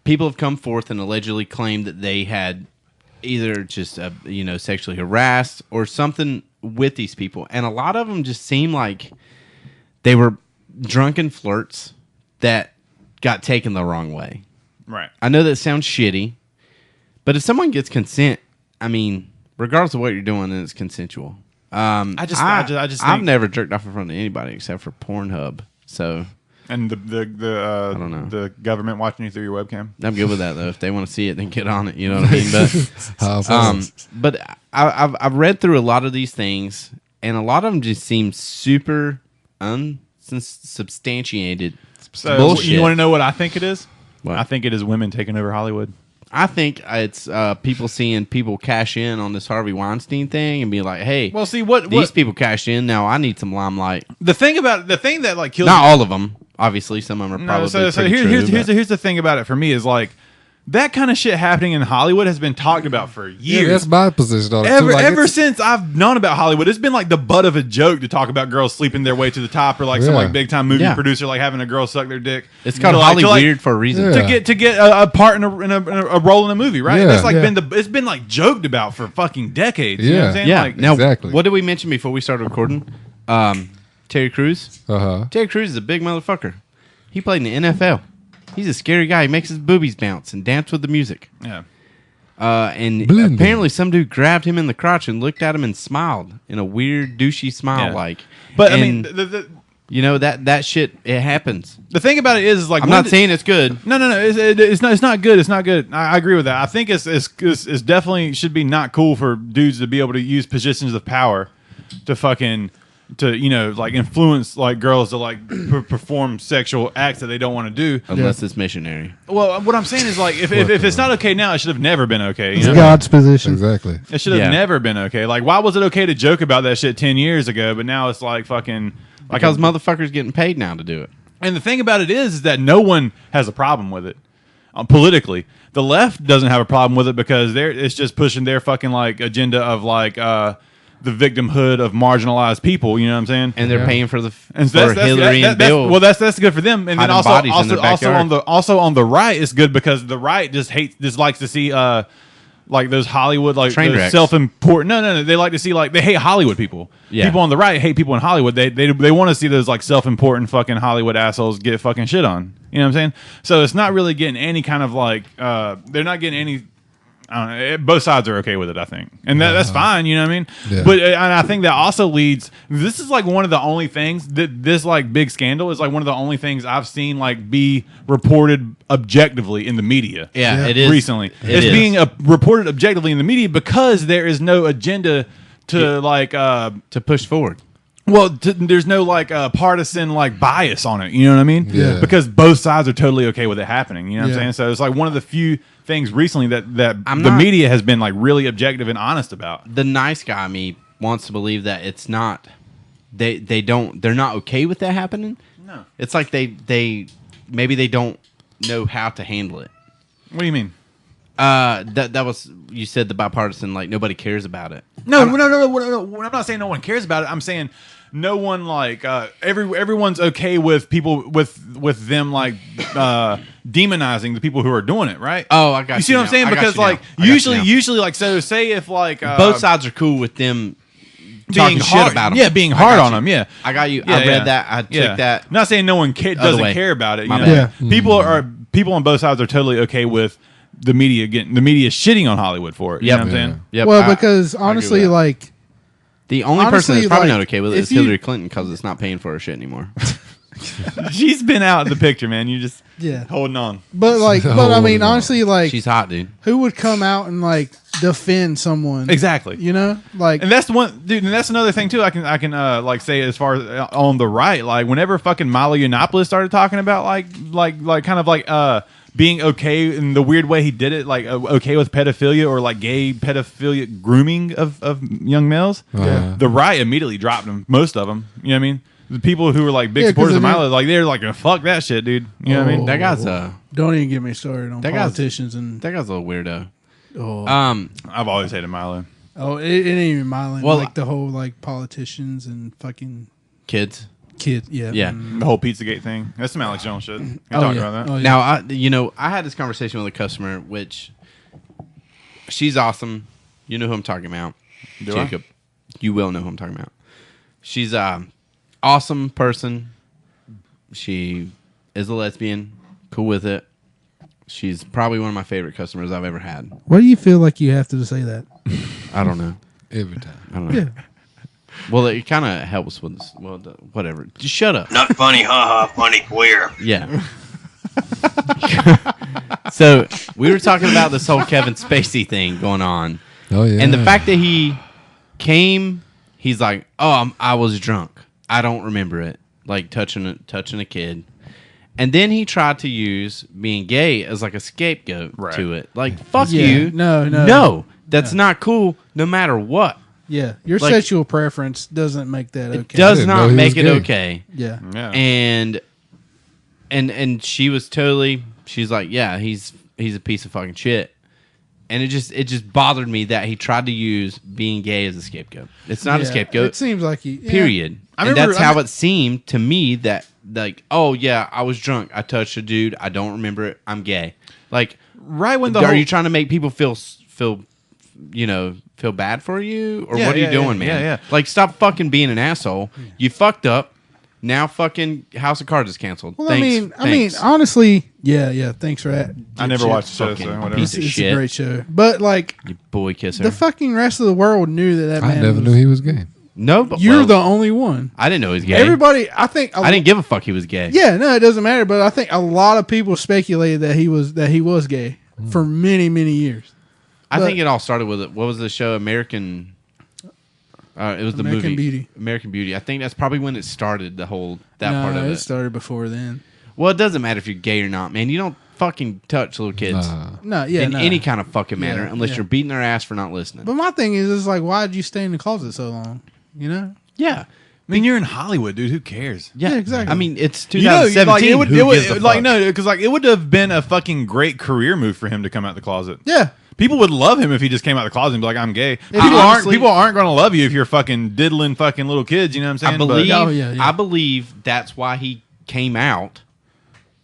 people have come forth and allegedly claimed that they had either just sexually harassed or something with these people, and a lot of them just seem like they were drunken flirts that got taken the wrong way. Right. I know that sounds shitty, but if someone gets consent, I mean, regardless of what you're doing, then it's consensual. I just I've think, never jerked off in front of anybody except for Pornhub, so and the I don't know. the government watching you through your webcam. I'm good with that though. If they want to see it, then get on it. You know what I mean? But I've read through a lot of these things, and a lot of them just seem super unsubstantiated. So bullshit. you want to know what I think it is? What? I think it is women taking over Hollywood. I think it's people seeing people cash in on this Harvey Weinstein thing and be like, "Hey, Well, see what these people cashed in. Now I need some limelight." the thing that like kills Not all of them, obviously. Some of them are No, probably so pretty true, but- here's the thing about it for me is like that kind of shit happening in Hollywood has been talked about for Yeah, years. that's my position on it, too. Ever, Like, ever it's- since I've known about Hollywood, it's been like the butt of a joke to talk about girls sleeping their way to the top, or like some Yeah. like big time movie Yeah. producer like having a girl suck their dick. It's called To, like- Hollyweird for a reason. Yeah. to get a part in a role in a movie, right? Yeah. That's like Yeah. it's been like joked about for fucking decades. You know what I'm Yeah. saying? Yeah. Like, Now, Exactly. what did we mention before we started recording? Terry Crews. Uh-huh. Terry Crews is a big motherfucker. He played in the NFL. He's a scary guy. He makes his boobies bounce and dance with the music. yeah. And Blending. apparently some dude grabbed him in the crotch and looked at him and smiled in a weird douchey smile, Yeah. like. But I And, mean, you know that shit, it happens. the thing about it is like I'm when not saying it's good. No. It's not good. It's not good. I agree with that. I think it's definitely should be not cool for dudes to be able to use positions of power to fucking like influence like girls to like perform sexual acts that they don't want to do. Unless it's missionary. Well, what I'm saying is like if it's not okay now, it should have never been okay. You It's know? God's position. Exactly. It should have Yeah. never been okay. Like, why was it okay to joke about that shit 10 years ago, but now it's like fucking like Because motherfuckers getting paid now to do it. And the thing about it is that no one has a problem with it politically. The left doesn't have a problem with it because it's just pushing their fucking like agenda of like the victimhood of marginalized people. You know what I'm saying? And they're paying for And for Hillary and Bill. well, that's good for them. And then hiding bodies in their backyard. also on the right, it's good because the right just likes to see like those Hollywood like Train wrecks. self-important. No. They like to see like they hate Hollywood people. Yeah. People on the right hate people in Hollywood. They want to see those like self-important fucking Hollywood assholes get fucking shit on. You know what I'm saying? So it's not really getting any kind of like they're not getting any. I don't know, both sides are okay with it, I think, and that's fine. You know what I mean? Yeah. But and I think that also leads. This is like one of the only things that this like big scandal is like one of the only things I've seen like be reported objectively in the media. Yeah, it is. Recently, It it's is. being reported objectively in the media because there is no agenda to like to push forward. well, there's no like partisan like bias on it. You know what I mean? Yeah. Because both sides are totally okay with it happening. You know what I'm Yeah. saying? So it's like one of the few things recently that the I'm not- media has been like really objective and honest about. The nice guy me wants to believe that it's not. They're not okay with that happening. No. It's like they maybe they don't know how to handle it. What do you mean? That was you said the bipartisan, like nobody cares about it. No. I'm not saying no one cares about it. I'm saying no one like everyone's okay with people with them like demonizing the people who are doing it, right? Oh, I got You see you what I'm now. saying? I got Because you now. like I got you now. usually like so say if like Both sides are cool with them talking being shit hard about them. Yeah, being I hard got on you. them. Yeah, I got you. Yeah, I read yeah. that. I took Yeah. that. I'm not saying no one doesn't way. care about it. My You bad. know? People on both sides are totally okay with the media shitting on Hollywood for it. You Yep. know what I'm saying? Yep, Well, I- because I agree with honestly, that. like the only person honestly, that's probably like, not okay with it if is you- Hillary Clinton because it's not paying for her shit anymore. She's been out of the picture, man. You just Yeah. holding on. But like, but I mean, Oh, no. honestly, like, She's hot, dude. who would come out and like defend someone? Exactly. You know, like, And that's the one, dude. And that's another thing too. I can like say as far as on the right, like whenever fucking Milo Yiannopoulos started talking about like kind of like being okay in the weird way he did it, like okay with pedophilia or like gay pedophilia grooming of young males. Yeah. The right immediately dropped him. Most of them, you know what I mean. The people who were like big Yeah, 'cause supporters of I mean- Milo, like they're like, fuck that shit, dude. You know what I mean? That guy's don't even get me started on That guy's- politicians and a little weirdo. oh, I've always hated Milo. it ain't even Mylan. Well, like the whole like politicians and fucking Kids. kids. Yeah, Yeah. The whole Pizzagate thing. That's some Alex Jones shit. We Oh, talked yeah. about that. Oh, yeah. Now, I had this conversation with a customer, which she's awesome. You know who I'm talking about. Do I? Jacob. You will know who I'm talking about. She's awesome person. She is a lesbian. Cool with it. She's probably one of my favorite customers I've ever had. Why do you feel like you have to say that? I don't know. Every time. I don't know. Yeah. Well, it kind of helps with this. Well, whatever. Just shut up. Not funny, haha, funny queer. Yeah. So we were talking about this whole Kevin Spacey thing going on. Oh yeah. And the fact that he came, he's like, "Oh, I was drunk. I don't remember it." Like touching a kid, and then he tried to use being gay as like a scapegoat Right. to it. Like, fuck Yeah. you. No. That's not cool. No matter what, Yeah, your Like- sexual preference doesn't make that okay. it does didn't know not he make was it gay. okay. Yeah. Yeah. And she was totally. She's like, yeah, he's a piece of fucking shit. And it just bothered me that he tried to use being gay as a scapegoat. It's not a Yeah, scapegoat. It seems like he. Yeah. Period. I And remember- that's how it seemed to me that, like, oh, yeah, I was drunk. I touched a dude. I don't remember it. I'm gay. Like, Right when the are whole, you trying to make people feel bad for you? Or Yeah, what are you yeah, doing, yeah, man? yeah. Like, stop fucking being an asshole. You fucked up. Now fucking House of Cards is canceled. Well, Thanks. I mean, honestly, yeah. Thanks for that. I never Shit. watched the show, Fucking so whatever. piece It's, of it's shit. a great show, but like you boy kisser. the fucking rest of the world knew that I man. never was, knew he was gay. no, but You're well, the only one. I didn't know he was gay. Everybody, I think. I didn't give a fuck he was gay. Yeah, no, it doesn't matter. But I think a lot of people speculated that he was gay for many years. I But- think it all started with it. What was the show? American. It was the American movie Beauty. American Beauty. I think that's probably when it started. The whole that No, part of it. started before then. Well, it doesn't matter if you're gay or not, man. You don't fucking touch little kids No, yeah, in no. any kind of fucking manner Yeah, unless yeah. you're beating their ass for not listening. But my thing is like, why did you stay in the closet so long? You know? yeah, I mean, you're in Hollywood, dude. Who cares? yeah, Yeah, exactly. I mean, it's You know, 2017. like, it would, Who gives a like fuck? no, because like it would have been a fucking great career move for him to come out the closet. Yeah. People would love him if he just came out the closet and be like, "I'm gay." honestly- People aren't going to love you if you're fucking diddling fucking little kids. You know what I'm saying? I believe. Oh, yeah. I believe that's why he came out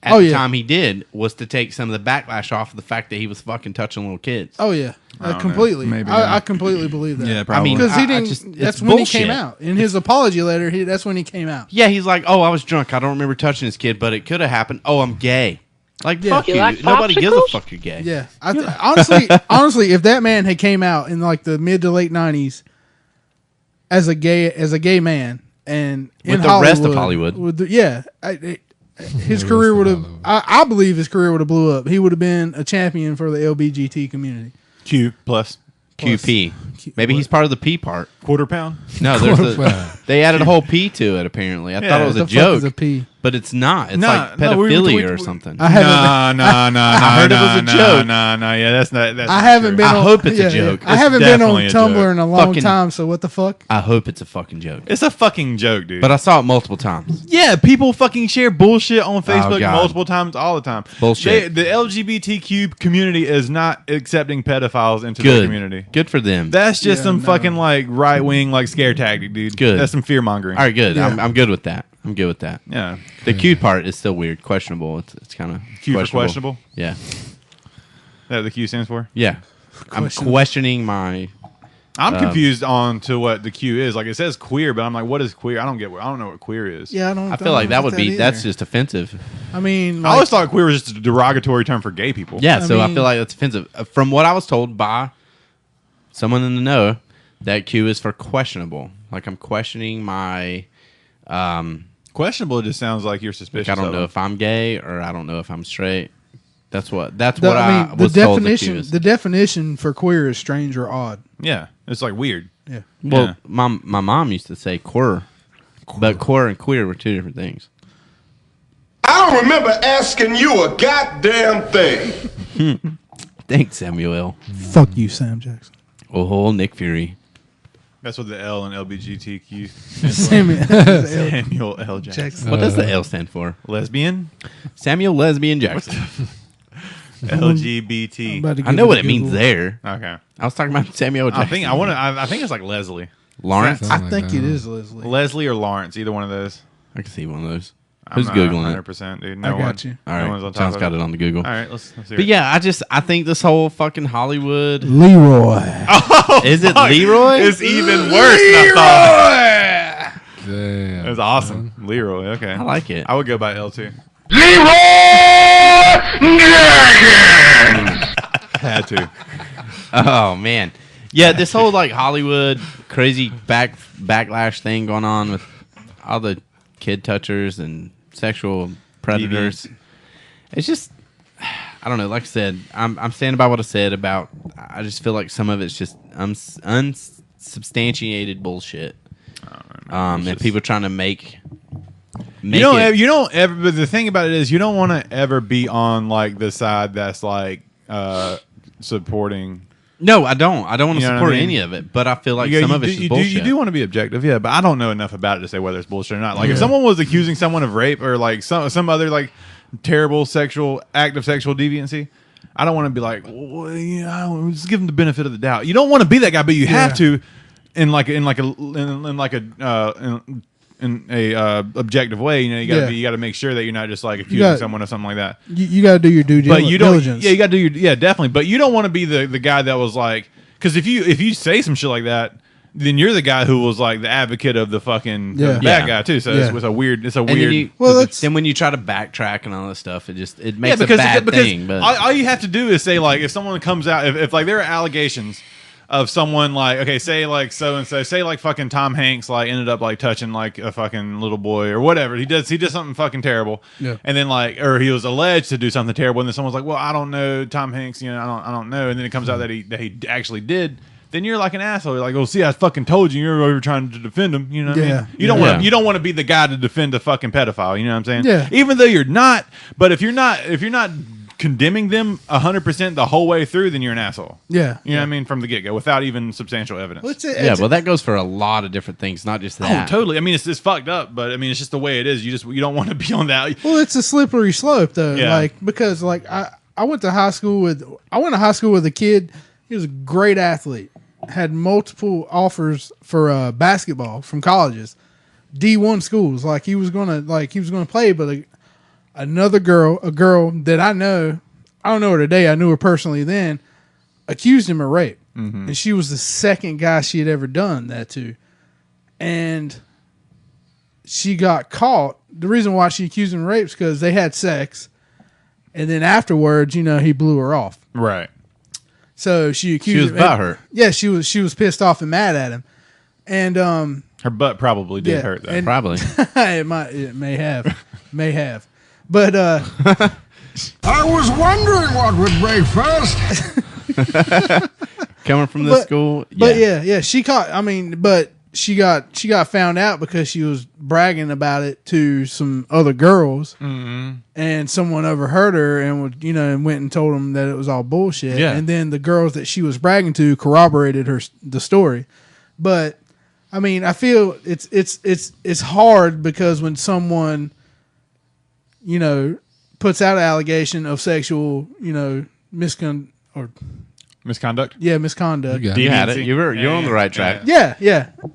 at Oh, the yeah. time he did, was to take some of the backlash off of the fact that he was fucking touching little kids. Oh yeah. I don't know. Completely. Maybe, yeah. I completely believe that. Yeah, I probably. mean, Because he I didn't. just- it's that's when bullshit. he came out in his apology letter. That's when he came out. Yeah, he's like, oh, I was drunk. I don't remember touching this kid, but it could have happened. Oh, I'm gay. Like, Yeah. fuck You you. like Nobody gives a popsicles? fuck you're gay. Yeah. Honestly, if that man had came out in like the mid to late '90s as a gay man and With in the rest of Hollywood. his career would have. I believe his career would have blew up. He would have been a champion for the LBGT community. Q plus QP. Maybe he's part of the P part. quarter pound. No, they added a whole P to it, apparently. I thought it was What a the fuck is joke, a P? but it's not. It's No, like no, pedophilia or something. I haven't. I heard it was a joke. No, yeah, that's not. That's I not haven't true. been. I on, hope it's a joke. I It's haven't been on definitely a Tumblr joke. in a long Fucking- time. So what the fuck? I hope it's a fucking joke. It's a fucking joke, dude. But I saw it multiple times. yeah, people fucking share bullshit on Facebook God. multiple times all the time. Bullshit. The LGBTQ community is not accepting pedophiles into their Good. community. Good for them. That's just Yeah, some no. fucking like right wing like scare tactic, dude. Good. That's some fear mongering. All right, good. Yeah. I'm good with that. I'm good with that. Yeah. The Q part is still weird, questionable. It's kind of Q for questionable. Yeah, That the Q stands for. yeah. I'm Questionable. questioning my. I'm confused on to what the Q is. Like it says queer, but I'm like, what is queer? I don't know what queer is. Yeah, I don't. I feel like that don't would get be. either. That's just offensive. I mean, I like, always thought queer was just a derogatory term for gay people. Yeah, so I mean- feel like that's offensive. From what I was told by someone in the know, that Q is for questionable. Like I'm questioning my Questionable just sounds like you're suspicious. Like, I don't of know them. if I'm gay or I don't know if I'm straight. That's what I The was told the cue definition is. the definition for queer is strange or odd. Yeah, it's like weird. Yeah. Well, Yeah. my mom used to say queer, but queer and queer were two different things. I don't remember asking you a goddamn thing. Thanks, Samuel. Fuck you, Sam Jackson. Oh, Nick Fury. That's what the L in LBGTQ. Samuel Samuel L. Jackson. What does the L stand for? Lesbian. Samuel Lesbian Jackson. LGBT. I know what it means there. Okay. I was talking about Samuel Jackson. I think it's like Leslie. Lawrence. I think it is Leslie. Leslie or Lawrence, either one of those. I can see one of those. I'm Who's not Googling it? 100%, dude. I No got one. you. All No right. one's on top John's of got it. it on the Google. All right, let's hear But it. yeah, I think this whole fucking Hollywood. Leroy. Is it Fuck. Leroy? It's even worse than I thought. Damn. It was awesome. Leroy, okay. I like it. I would go by L too. Had to. Oh man, yeah. This whole like Hollywood crazy backlash thing going on with all the kid touchers and sexual predators. It's just, I don't know. Like I said, I'm standing by what I said about. I just feel like some of it's just unsubstantiated bullshit. And people trying to make You don't ever. But the thing about it is, you don't want to ever be on like the side that's like supporting. No, I don't. I don't want to You know what I support mean? any of it. But I feel like Yeah, some you of it's do- just you bullshit. do. You do want to be objective, yeah. But I don't know enough about it to say whether it's bullshit or not. Like if someone was accusing someone of rape or like some other like terrible sexual act of sexual deviancy, I don't want to be like, well, yeah, just give them the benefit of the doubt. You don't want to be that guy, but you have to in a objective way. You know, you got to make sure that you're not just like accusing someone of something like that. You got to do your due diligence. Yeah, you got to do your definitely. But you don't want to be the guy that was like, because if you say some shit like that, then you're the guy who was like the advocate of the fucking the bad guy too. So it's a weird. Then when you try to backtrack and all this stuff, it makes a bad thing. But all you have to do is say like if someone comes out if like there are allegations of someone like say like so and so say like fucking Tom Hanks like ended up like touching like a fucking little boy or whatever he did something fucking terrible and then like or he was alleged to do something terrible and then someone's like, well, I don't know Tom Hanks, you know, I don't know, and then it comes out that he actually did. Then you're like an asshole. You're like, "Oh, see, I fucking told you." You're over trying to defend him. You know what I mean? You don't want to be the guy to defend a fucking pedophile. You know what I'm saying? Yeah. Even though you're not, but if you're not condemning them 100% the whole way through, then you're an asshole. Yeah. You know what I mean? From the get go, without even substantial evidence. Well, well, that goes for a lot of different things, not just that. Oh, totally. I mean, it's fucked up, but I mean, it's just the way it is. You don't want to be on that. Well, it's a slippery slope though. Yeah. Like because like I went to high school with a kid. He was a great athlete. Had multiple offers for basketball from colleges, D1 schools. Like he was gonna play, but another girl, a girl that I don't know her today. I knew her personally then, accused him of rape, and she was the second guy she had ever done that to, and she got caught. The reason why she accused him of rape is because they had sex, and then afterwards, you know, he blew her off. Right. She So was accused him. about her. Yeah, she was pissed off and mad at him, and Her butt probably did hurt though. Probably. it may have, but I was wondering what would break first. Coming from this school. But yeah, she caught. I mean, but she got found out because she was bragging about it to some other girls, and someone overheard her and would, you know, and went and told them that it was all bullshit. Yeah. And then the girls that she was bragging to corroborated the story. But I mean, I feel it's hard because when someone, you know, puts out an allegation of sexual, you know, misconduct. Yeah, misconduct. You had it. You're on the right track. Yeah.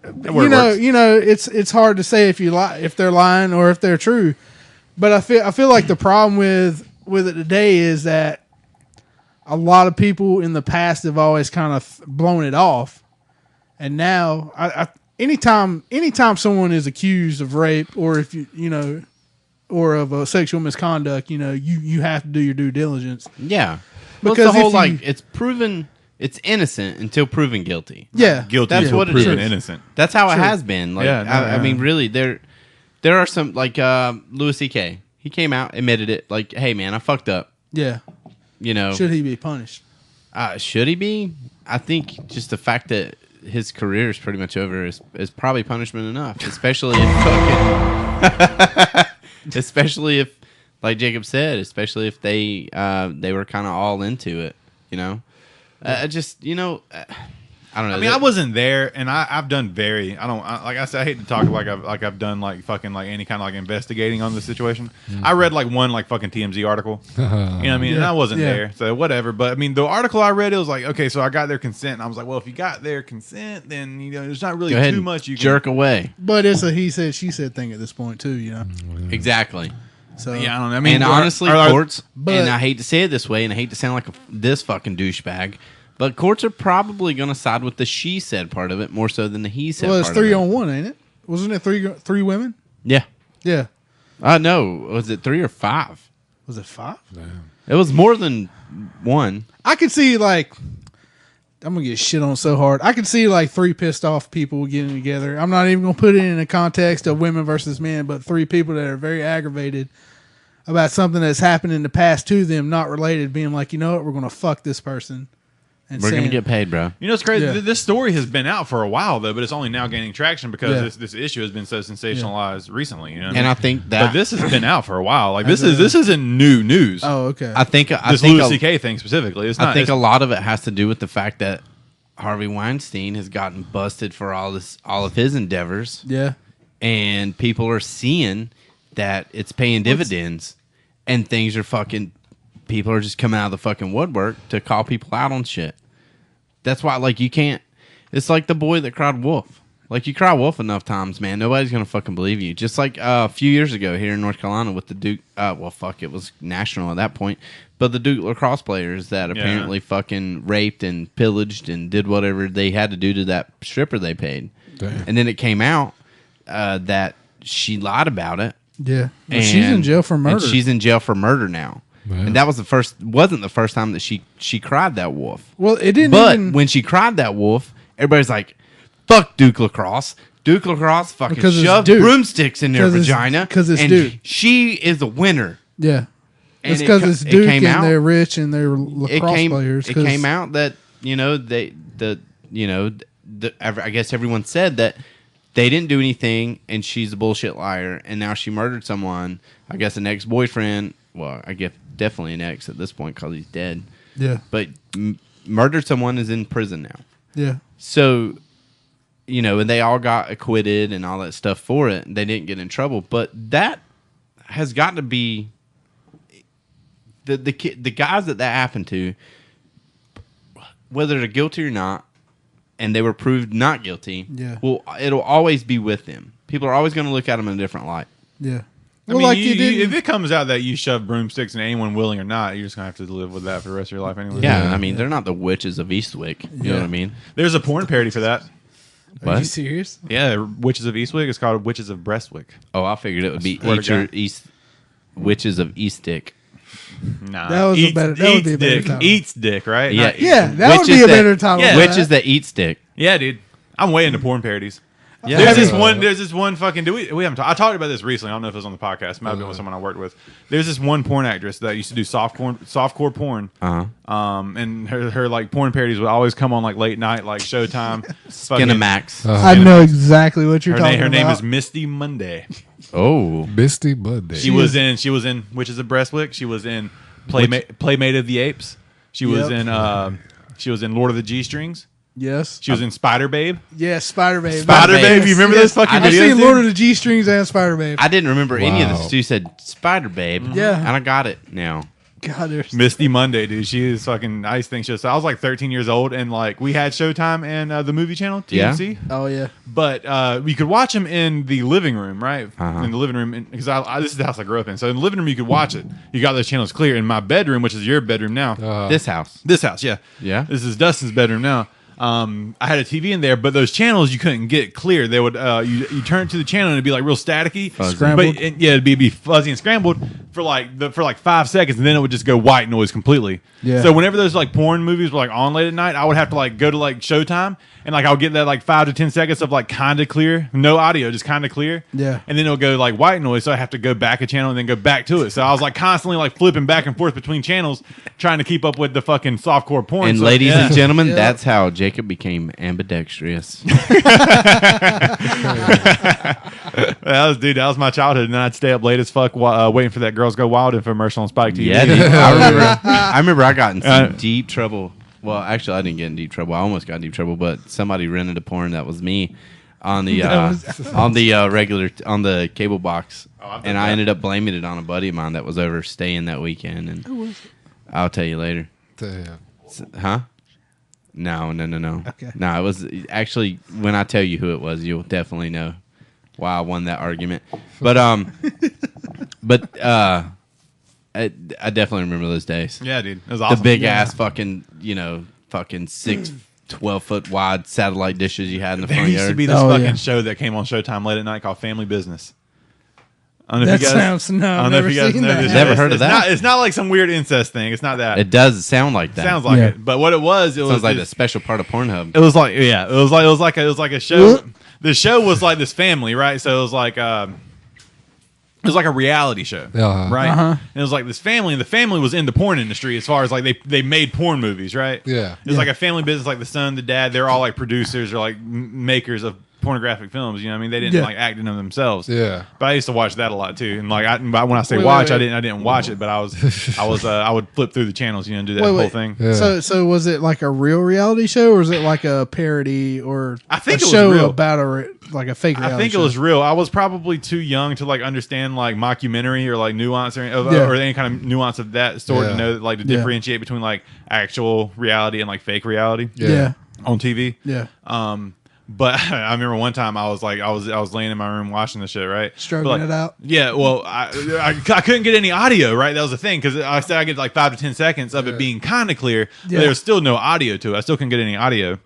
word works. You know, it's hard to say if they're lying or if they're true. But I feel like the problem with it today is that a lot of people in the past have always kind of blown it off, and now anytime someone is accused of rape or if you know or of a sexual misconduct, you know, you have to do your due diligence. Yeah. Because Because the whole if you- it's proven it's innocent until proven guilty. Yeah, Guilty That's until what it proven is. innocent. That's how it has been. Like Yeah, no, I yeah. mean, really, there are some like Louis C.K. He came out, admitted it, like, hey man, I fucked up. Yeah. You know, Should he be punished? Should he be? I think just the fact that his career is pretty much over is probably punishment enough, especially if especially if, like Jacob said, especially if they were kind of all into it, you know. Just I don't know. I mean, I wasn't there, and I've done like I said, I hate to talk like I've done like fucking like any kind of like investigating on the situation. I read like one like fucking TMZ article, you know what I mean, and I wasn't there, so whatever. But I mean, the article I read, it was like, okay, so I got their consent, and I was like, well, if you got their consent, then there's not really too much you can jerk away. But it's a he said she said thing at this point too, you know. Exactly. So yeah, I don't know. I mean, and honestly, courts, but, and I hate to say it this way, and I hate to sound like this fucking douchebag, but courts are probably going to side with the she said part of it more so than the he said. Well, it's part of it. 3-on-1, ain't it? Wasn't it three women? Yeah. Yeah. No, was it 3 or 5? Was it 5? Damn. It was more than one. I could see like I'm gonna get shit on so hard. I could see like 3 pissed off people getting together. I'm not even gonna put it in the context of women versus men, but 3 people that are very aggravated about something that's happened in the past to them, not related, being like, you know what, we're gonna fuck this person. And We're going to get paid, bro. You know, it's crazy. Yeah. This story has been out for a while, though, but it's only now gaining traction because this issue has been so sensationalized recently. You know what And I I mean? think that But this has been out for a while. Like this isn't new news. Oh, okay. I think This Louis C.K. thing specifically. It's not. I think a lot of it has to do with the fact that Harvey Weinstein has gotten busted for all of his endeavors. Yeah. And people are seeing that it's paying dividends, and things are fucking. People are just coming out of the fucking woodwork to call people out on shit. That's why, like, you can't. It's like the boy that cried wolf. Like, you cry wolf enough times, man, nobody's gonna fucking believe you. Just like a few years ago here in North Carolina with the Duke. Well, fuck, it was national at that point. But the Duke lacrosse players that apparently fucking raped and pillaged and did whatever they had to do to that stripper they paid. Damn. And then it came out that she lied about it. Yeah. Well, she's in jail for murder. And she's in jail for murder now. Man. And that was wasn't the first time that she cried that wolf. Well, it didn't But even... when she cried that wolf, everybody's like, fuck Duke lacrosse. Duke lacrosse fucking Because it's shoved Duke. broomsticks in their vagina. Because it's and Duke. She is a winner. Yeah. And It's because it's Duke and out, they're rich and they're lacrosse players. It came out that, I guess everyone said that they didn't do anything and she's a bullshit liar and now she murdered someone. I guess an ex-boyfriend. Well, I guess definitely an ex at this point because he's dead. Yeah. But murdered someone is in prison now. Yeah. So, and they all got acquitted and all that stuff for it. They didn't get in trouble. But that has got to be the guys that happened to, whether they're guilty or not, and they were proved not guilty. Yeah. Well, it'll always be with them. People are always going to look at them in a different light. Yeah. I mean, if it comes out that you shove broomsticks in anyone willing or not, you're just gonna have to live with that for the rest of your life anyway. Yeah, I mean, they're not the witches of Eastwick. You know what I mean? There's a porn parody for that. Are you serious? Yeah, Witches of Eastwick. It's called Witches of Breastwick. Oh, I figured it would be Swear to God. Witches of Eastdick. Nah, That was a better. That would be a better title. Eats dick, right? Yeah, Not- Yeah, that would be a better title. Yeah. than Witches that eat stick. yeah, dude. I'm way into porn parodies. Yeah. There's this one fucking. We haven't. I talked about this recently. I don't know if it was on the podcast. It might have been with someone I worked with. There's this one porn actress that used to do softcore porn. And her like porn parodies would always come on like late night, like Showtime. Skinamax. I know exactly what you're talking Her about. name is Misty Monday. Oh. Misty Monday. She was in Witches of Breastwick. She was in Playmate of the Apes. She was in Lord of the G Strings. Yes. She was in Spider Babe. Yeah, Spider Babe. Spider Babe. You remember those fucking I've videos? seen Lord of the G Strings and Spider Babe. I didn't remember any of Wow. this. You said Spider Babe. Yeah. And I got it now. God, there's Misty Monday, dude. She is fucking. I used to think she was. I was like 13 years old, and like we had Showtime and the movie channel TNC. Oh yeah. But we could watch them in the living room, right? Uh-huh. In the living room, because this is the house I grew up in. So in the living room, you could watch it. You got those channels clear. In my bedroom, which is your bedroom now, This house. this house, yeah, Yeah. this is Dustin's bedroom now. I had a TV in there, but those channels you couldn't get clear. They would you turn to the channel and it'd be like real staticky, Scrambled. But it'd be fuzzy and scrambled for like 5 seconds, and then it would just go white noise completely. Yeah. So whenever those like porn movies were like on late at night, I would have to like go to like Showtime, and like I would get that like 5 to 10 seconds of like kind of clear, no audio, just kind of clear. Yeah. And then it'll go like white noise, so I have to go back a channel and then go back to it. So I was like constantly like flipping back and forth between channels, trying to keep up with the fucking softcore porn. And So, ladies yeah. and gentlemen, that's how Jacob became ambidextrous. That was my childhood, and then I'd stay up late as fuck waiting for that Girls Go Wild infomercial on Spike TV. Yeah, dude. I remember I got in some deep trouble. Well, actually, I didn't get in deep trouble. I almost got in deep trouble, but somebody rented a porn that was me on the regular cable box, and I ended up blaming it on a buddy of mine that was over staying that weekend. And Who was it? I'll tell you later. Damn. Huh? No. Okay. No, it was actually, when I tell you who it was, you'll definitely know why I won that argument. But I definitely remember those days. Yeah, dude, it was awesome. The big ass fucking 12-foot wide satellite dishes you had in the There front used to yard. be this show that came on Showtime late at night called Family Business. I don't know if That you guys, sounds. No, I don't I've know if never you guys seen know that. this. Never heard of that. It's not like some weird incest thing. It's not that. It does sound like that. Sounds like Yeah. it. But what it was Sounds like a this- special part of Pornhub. It was like it was like a show. The show was like this family, right? So it was like a reality show, right? And it was like this family, and the family was in the porn industry as far as like they made porn movies, right? Yeah. It was like a family business, like the son, the dad, they're all like producers or like makers of pornographic films. You know what I mean? They didn't like act in them themselves. Yeah. But I used to watch that a lot too. And like when I say Wait, watch, wait. I didn't watch it, but I would flip through the channels, and do that Wait, whole wait. thing. Yeah. So was it like a real reality show, or was it like a parody, or I think a it was show real. about like a fake reality I think show? it was real. I was probably too young to like understand like mockumentary or like nuance or any kind of nuance of that sort to know like to differentiate between like actual reality and like fake reality. Yeah. On TV. Yeah. But I remember one time I was laying in my room watching the shit, right? Stroking it out. Yeah, well, I couldn't get any audio, right? That was the thing, because I said I get like 5 to 10 seconds of it being kind of clear, but there was still no audio to it. I still couldn't get any audio.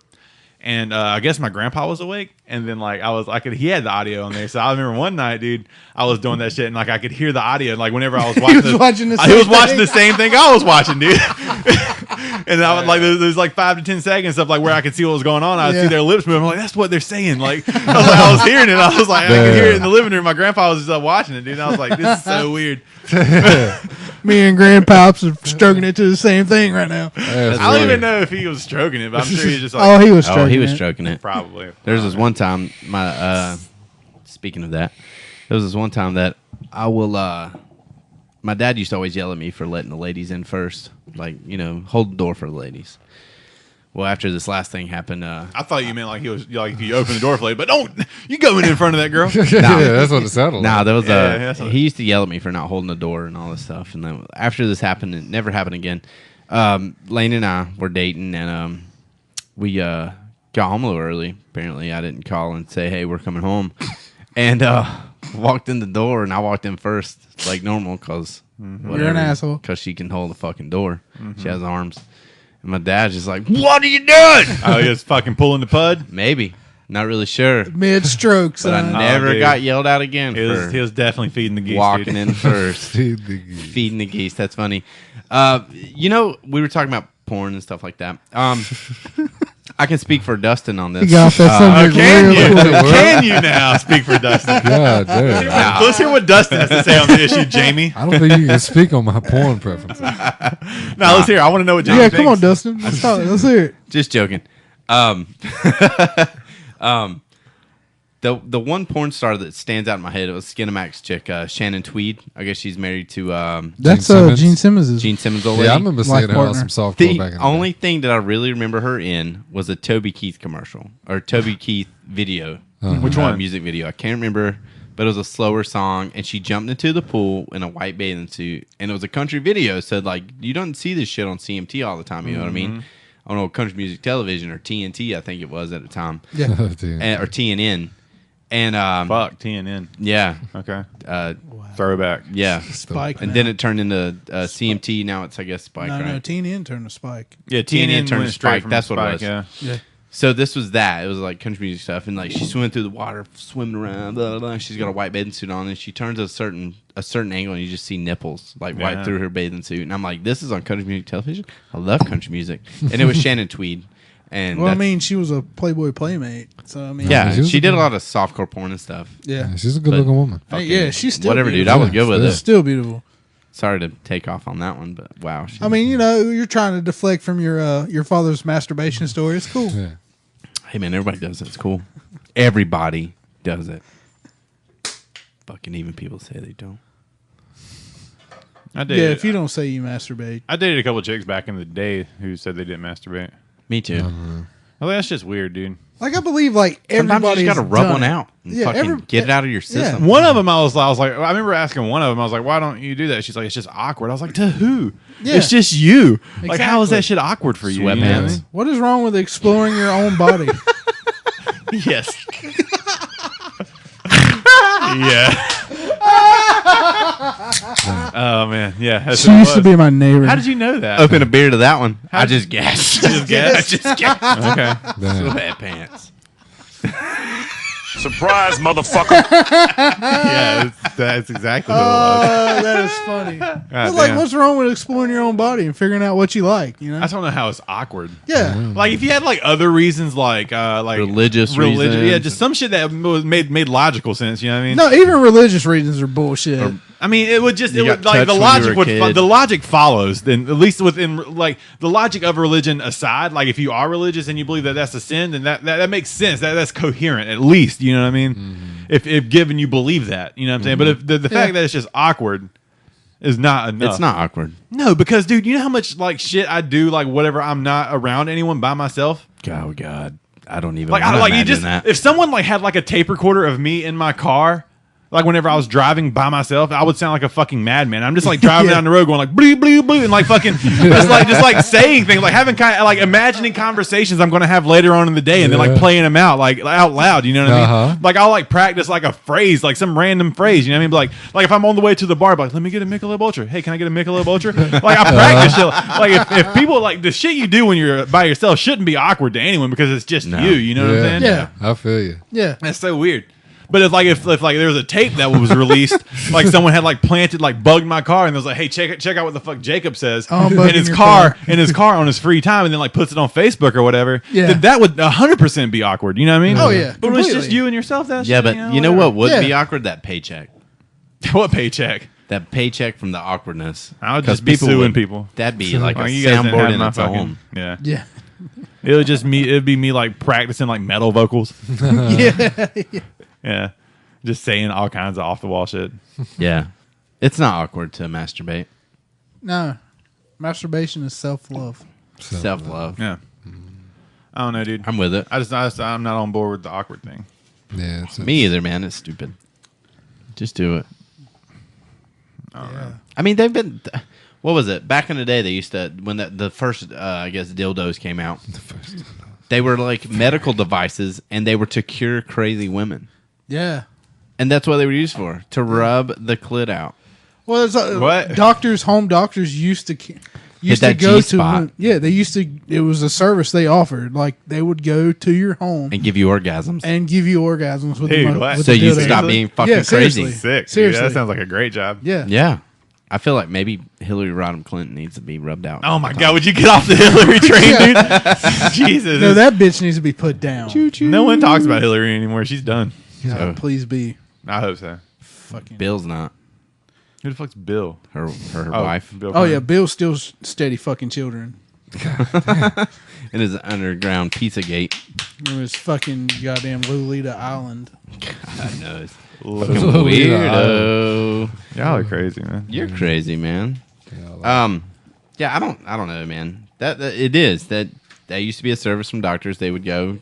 And I guess my grandpa was awake, and then like he had the audio on there. So I remember one night, dude, I was doing that shit, and like I could hear the audio. And like whenever I was watching, He was watching the he was same watching thing? the same thing I was watching, dude. And I would like there's like 5 to 10 seconds of like where I could see what was going on. I'd see their lips move. I'm like, that's what they're saying. Like I was hearing it. I was like, I could hear it in the living room. My grandpa was just watching it, dude. And I was like, this is so weird. Me and Grandpops are stroking it to the same thing right now. That's I don't weird. even know if he was stroking it, but I'm sure he just like Oh, he was stroking Oh, he was it. stroking it. probably. There was this one time, speaking of that, there was this one time that my dad used to always yell at me for letting the ladies in first. Like, hold the door for the ladies. Well, after this last thing happened, I thought you meant like he was like if you open the door for late, but don't you go in front of that girl. Yeah, that's what it sounded like. there was Yeah, that's what- he used to yell at me for not holding the door and all this stuff. And then after this happened, it never happened again. Lane and I were dating, and we got home a little early. Apparently, I didn't call and say, "Hey, we're coming home," and walked in the door, and I walked in first like normal because You're an asshole. because she can hold the fucking door. She has arms. And my dad's just like, "What are you doing?" Oh, he was fucking pulling the pud. Maybe. Not really sure. Mid-stroke, But I son. never dude. got yelled at again He was for definitely feeding the geese. walking dude. in first. Feed the geese. Feeding the geese. That's funny. We were talking about porn and stuff like that. I can speak for Dustin on this. You got off that subject Can real you? quick. Can you now speak for Dustin? God damn. Let's hear what Dustin has to say on the issue, Jamie. I don't think you can speak on my porn preferences. No, let's hear. I want to know what Jamie Yeah, thinks. come on, Dustin. Let's talk. Let's hear it. Just joking. The one porn star that stands out in my head, it was Skinamax chick, Shannon Tweed. I guess she's married to That's Simmons? Gene Simmons. Gene Simmons' old lady. Yeah, I remember seeing her on partner. some softcore The back in the only day. thing that I really remember her in was a Toby Keith commercial or Toby Keith video. Which one? Music video. I can't remember, but it was a slower song, and she jumped into the pool in a white bathing suit, and it was a country video. So like, you don't see this shit on CMT all the time. You know what I mean? I don't know, country music television or TNT, I think it was at the time, Yeah. Oh, damn. or TNN, and Fuck TNN. yeah, Okay. Throwback. yeah. Spike. And then it turned into CMT. Now it's, I guess, Spike, no, right? TNN turned to Spike. Yeah, TNN TNN turned went to straight Spike. from That's what it Spike, was. Yeah. Yeah. So this was that. It was like country music stuff, and like she's swimming through the water, swimming around. Blah, blah, blah. She's got a white bathing suit on, and she turns a certain angle, and you just see nipples like right through her bathing suit. And I'm like, this is on country music television. I love country music, and it was Shannon Tweed. And well, I mean, she was a Playboy Playmate, so I mean, yeah, she did a lot of softcore porn and stuff. Yeah, she's a good-looking woman. Yeah, she's still whatever, beautiful. dude. I was good with it. Still beautiful. Sorry to take off on that one, but wow. I mean, you know, you're trying to deflect from your father's masturbation story. It's cool. Yeah. Hey man, everybody does it. It's cool. Everybody does it. Fucking even people say they don't. I did. Yeah, if you don't say you masturbate. I dated a couple of chicks back in the day who said they didn't masturbate. Me too. Well, that's just weird, dude. Like, I believe, like, Sometimes you everybody's just got to rub done one it. out. And Yeah, fucking get it out of your system. One of them, I was like, I remember asking one of them, I was like, why don't you do that? She's like, it's just awkward. I was like, to who? Yeah. It's just you. Like, how is Exactly. that shit awkward for you? You know what I Sweatpants. mean? What is wrong with exploring your own body? Yes. Yeah. Oh man, yeah. That's She what it used to was. be my neighbor. How did you know that? Open a beer to that one. I just guessed. Just guess? I just guessed. Okay. Damn. Sweatpants. Surprise, motherfucker. Yeah, that's exactly what it was. That is funny. God But, like, damn. what's wrong with exploring your own body and figuring out what you like? You know? I just don't know how it's awkward. Yeah. Like if you had like other reasons, like Religious reasons. yeah, just some shit that was made logical sense. You know what I mean? No, even religious reasons are bullshit. I mean, it would just You it would got like the touched when you logic were would a kid. the logic follows. Then at least within like the logic of religion aside, like if you are religious and you believe that that's a sin, then that makes sense. That's coherent at least. You know what I mean? If given you believe that, you know what I'm saying. But if the fact that it's just awkward is not enough. It's not awkward. No, because dude, you know how much like shit I do like whatever I'm not around anyone by myself. Oh God, I don't even Like wanna I like you imagine just that. if someone like had like a tape recorder of me in my car. Like whenever I was driving by myself, I would sound like a fucking madman. I'm just like driving down the road going like bleep bleep bleep and like fucking just like saying things, like having kind of like imagining conversations I'm going to have later on in the day, and then like playing them out like out loud. You know what I mean? Like I'll like practice like a phrase, like some random phrase. You know what I mean? But like if I'm on the way to the bar, like let me get a Michelob Ultra. Hey, can I get a Michelob Ultra? Like I practice shit. Like if people like the shit you do when you're by yourself shouldn't be awkward to anyone because it's just you. You know what I'm saying? Yeah. I feel you. Yeah. That's so weird. But if like there was a tape that was released, like someone had like planted like bugged my car and was like, hey, check out what the fuck Jacob says Oh, I'm in bugging his your car car. in his car on his free time, and then like puts it on Facebook or whatever. Yeah. then that would 100% be awkward. You know what I mean? Oh, yeah, But when it's just completely. you and yourself, that's Yeah, but you know whatever. what would be Yeah. awkward? That paycheck. What paycheck? That paycheck from the awkwardness. I would 'Cause just be suing would- people. That'd be like a you guys didn't soundboard have in my its fucking own. yeah. Yeah. It would just me. It'd be me like practicing like metal vocals. Yeah. Yeah, just saying all kinds of off the wall shit. Yeah. It's not awkward to masturbate. No. Masturbation is self-love. Self-love. Yeah, I don't know, dude. I'm with it. I'm not on board with the awkward thing. Yeah, it's Me either, man. It's stupid. Just do it. Yeah. I mean, they've been. What was it? Back in the day, they used to when the first, I guess, dildos came out. They were like medical devices, and they were to cure crazy women, Yeah. and that's what they were used for, to rub the clit out. Well, it's What? home doctors used to that go G-spot. to. Yeah, they used to. It was a service they offered. Like they would go to your home And give you orgasms, and give you orgasms with Dude, the what? with so the you dildo. stop being fucking Yeah, seriously. crazy. Sick. Seriously. Dude, that sounds like a great job. Yeah. Yeah, I feel like maybe Hillary Rodham Clinton needs to be rubbed out. Oh my God, would you get off the Hillary train, dude? Jesus. No, that bitch needs to be put down. No one talks about Hillary anymore. She's done. God, please be. I hope so. Fucking. Bill's not Who the fuck's Bill? her Oh, wife, Bill Oh Clinton. yeah, Bill's still steady fucking children. and his underground Pizzagate. It was fucking goddamn Lolita Island. God knows. Fucking Weirdo. Y'all are crazy, man. You're crazy, man. Yeah, Yeah, I don't know, man. That it is that used to be a service from doctors. They would go,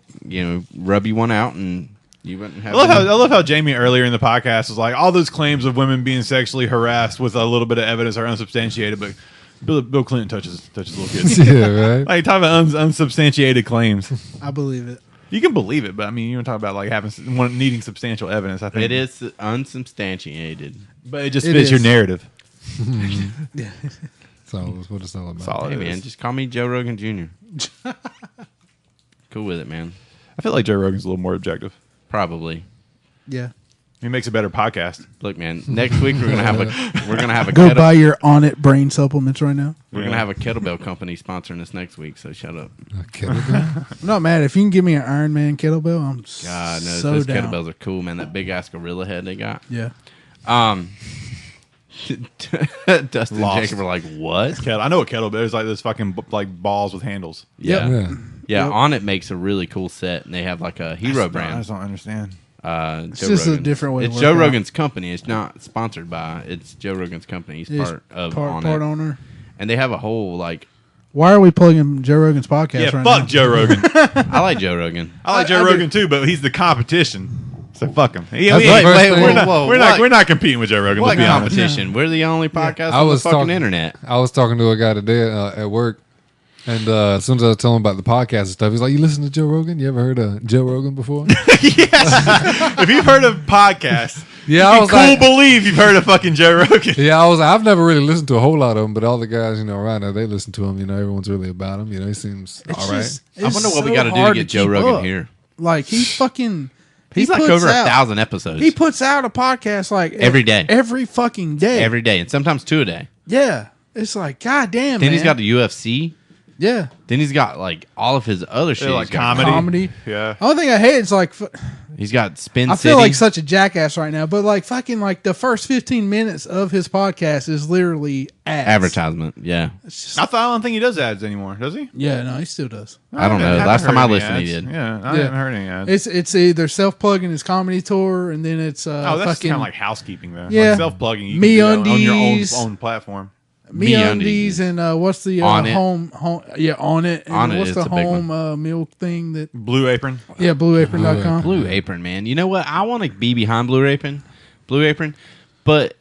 rub you one out, and you wouldn't have. I love how Jamie earlier in the podcast was like, all those claims of women being sexually harassed with a little bit of evidence are unsubstantiated, but Bill Clinton touches little kids. yeah, right. Like talk about unsubstantiated claims. I believe it. You can believe it, but I mean, you want to talk about like needing substantial evidence. I think It is unsubstantiated. but it just It fits your is. narrative. So that's what it's all about. Solid. Hey, man, just call me Joe Rogan Jr. Cool with it, man. I feel like Joe Rogan's a little more objective. Probably. Yeah. He makes a better podcast. Look, man. Next week we're gonna have a Go buy your Onnit brain supplements right now. We're gonna have a kettlebell company sponsoring us next week. So shut up. Kettlebell? I'm not mad. If you can give me an Iron Man kettlebell, I'm God knows so those down. kettlebells are cool, man. That big ass gorilla head they got. Yeah. Dustin Lost. and Jacob are like, what? I know what kettlebell is, like those fucking like balls with handles. Yeah. Yeah. Yeah, Onnit makes a really cool set, and they have like a hero I brand. just don't understand. It's Joe just a Rogan's. different way to It's work Joe out. Rogan's company. It's not sponsored by. It's Joe Rogan's company. He's He's part of Onnit. part owner. And they have a whole like. Why are we plugging Joe Rogan's podcast Yeah, right fuck now? Joe Rogan. I like Joe Rogan. I like Joe I Rogan too, but he's the competition. So fuck him. Yeah, That's the first thing- we're not competing with Joe Rogan. What Let's be honest. competition? We're the only podcast I on the was fucking talking- internet. I was talking to a guy today at work, and as soon as I was telling him about the podcast and stuff, he's like, "You listen to Joe Rogan? You ever heard of Joe Rogan before?" If you've heard of podcasts, Yeah, I you was can like, believe you've heard of fucking Joe Rogan. yeah, I've never really listened to a whole lot of them, but all the guys, around there, they listen to him. Everyone's really about him. He seems all right. I wonder what we got to do to get Joe Rogan here. Like he fucking. He's like puts over out- 1,000 episodes. He puts out a podcast like Every day. every fucking day, every day, and sometimes 2 a day. Yeah, it's like God damn. Then man. he's got the UFC. yeah Then he's got like all of his other shit. like He's got comedy. Yeah. Only thing I hate is like He's got Spin I City. feel like such a jackass right now, but like fucking like the first 15 minutes of his podcast is literally ads. advertisement. Yeah, It's just, I don't think he does ads anymore, does he? yeah, no, he still does. I don't know. haven't Last time heard I any listened, he ads. did. Yeah, I haven't heard any ads. It's either self plugging his comedy tour, and then it's Oh, that's fucking kind of like housekeeping, though. Yeah. Like self-plugging. You Me can do that on your Undies. own platform. MeUndies and what's the Onnit. home Onnit and Onnit what's is the a big home meal thing that Blue Apron. blueapron.com. Blue Apron, man. You know what? I want to be behind Blue Apron, but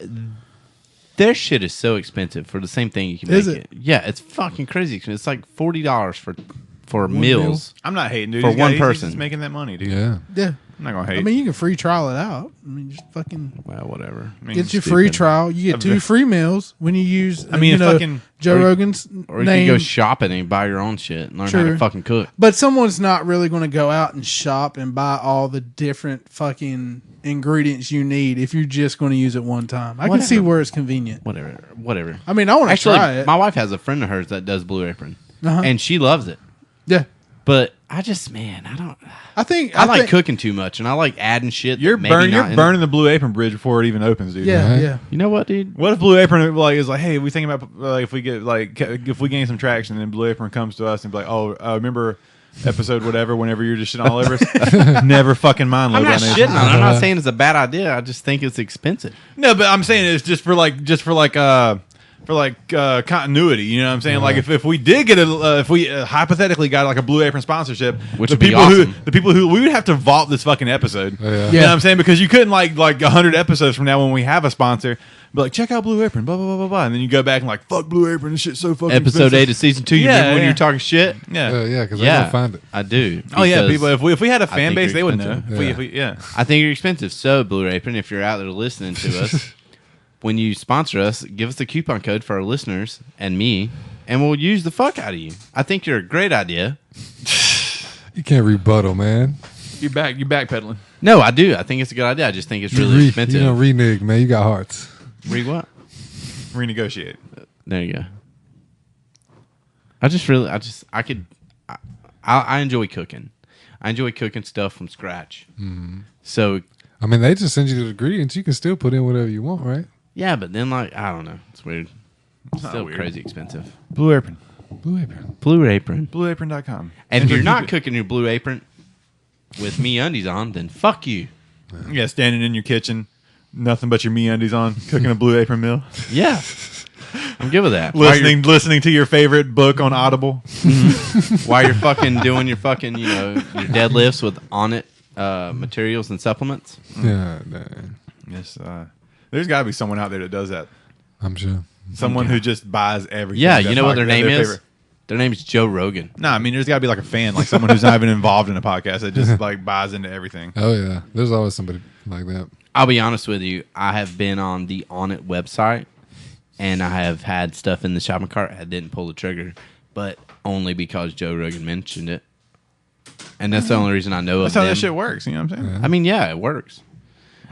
their shit is so expensive for the same thing you can Is make it? Yeah, it's fucking crazy. It's like $40 for meals. I'm not hating, dude. For He's one he's person. just making that money, dude. Yeah. Yeah. I'm not gonna hate. I mean, you can free trial it out. I mean, just fucking Well, whatever. I mean, get your free stupid. trial. You get 2 free meals when you use. I mean, fucking- Joe Rogan's Or you name. can go shopping and buy your own shit and learn how to True. fucking cook. But someone's not really going to go out and shop and buy all the different fucking ingredients you need if you're just going to use it one time. I can see where it's convenient. Whatever. I mean, I want to Actually, try it. my wife has a friend of hers that does Blue Apron, Uh-huh. and she loves it. Yeah, But I just, man, I don't. I think I like think- cooking too much, and I like adding shit. You're that maybe not in- burning the Blue Apron bridge before it even opens, dude. Yeah, Right. yeah. You know what, dude? What if Blue Apron is like, hey, we thinking about if we get if we gain some traction, and Blue Apron comes to us and be like, oh, remember episode whatever, whenever you're just shitting all over us, never fucking mind. I'm Lowbrow not Nation. shitting on it. I'm not saying it's a bad idea. I just think it's expensive. No, but I'm saying it's just for continuity. You know what I'm saying? Like if we did get if we hypothetically got like a Blue Apron sponsorship, Which the would be people awesome. the people who we would have to vault this fucking episode. Yeah. You know Yeah. what I'm saying? Because you couldn't like 100 episodes from now when we have a sponsor, be like, check out Blue Apron, blah blah blah blah blah, and then you go back and like, fuck Blue Apron, this shit's so fucking Episode expensive. 8 of season 2. You Yeah, remember when yeah. you were talking shit? Yeah. Yeah, because I Yeah, don't find it. I do. Oh yeah, because people. If we had a I fan think base, you're they would know. expensive. Yeah. I think you're expensive. So, Blue Apron, if you're out there listening to us, when you sponsor us, give us the coupon code for our listeners and me, and we'll use the fuck out of you. I think you're a great idea. You can't rebuttal, man. You're backpedaling. No, I do. I think it's a good idea. I just think it's really You expensive. don't renege, man. You got hearts. Read what? Renegotiate. There you go. I enjoy cooking. I enjoy cooking stuff from scratch. So, I mean, they just send you the ingredients. You can still put in whatever you want, right? yeah, but then, like, I don't know. It's weird. It's still weird. crazy expensive. Blue Apron. Blue Apron. Blue Apron. BlueApron.com. And if you're not cooking your Blue Apron with MeUndies on, then fuck you. Yeah, standing in your kitchen, nothing but your MeUndies on, cooking a Blue Apron meal, Yeah. I'm good with that. listening to your favorite book on Audible. While you're fucking doing your fucking, your deadlifts with Onnit materials and supplements. Yeah, man. Yes, there's got to be someone out there that does that. I'm sure. Someone who just buys everything. Yeah, That's you know what their like name is? favorite. Their name is Joe Rogan. No, I mean there's got to be like a fan, like someone who's not even involved in a podcast that just like buys into everything. Oh, yeah. There's always somebody like that. I'll be honest with you. I have been on the Onnit website, and I have had stuff in the shopping cart. I didn't pull the trigger, but only because Joe Rogan mentioned it. and that's the only reason I know That's of how them. that shit works. You know what I'm saying? I mean, yeah, it works.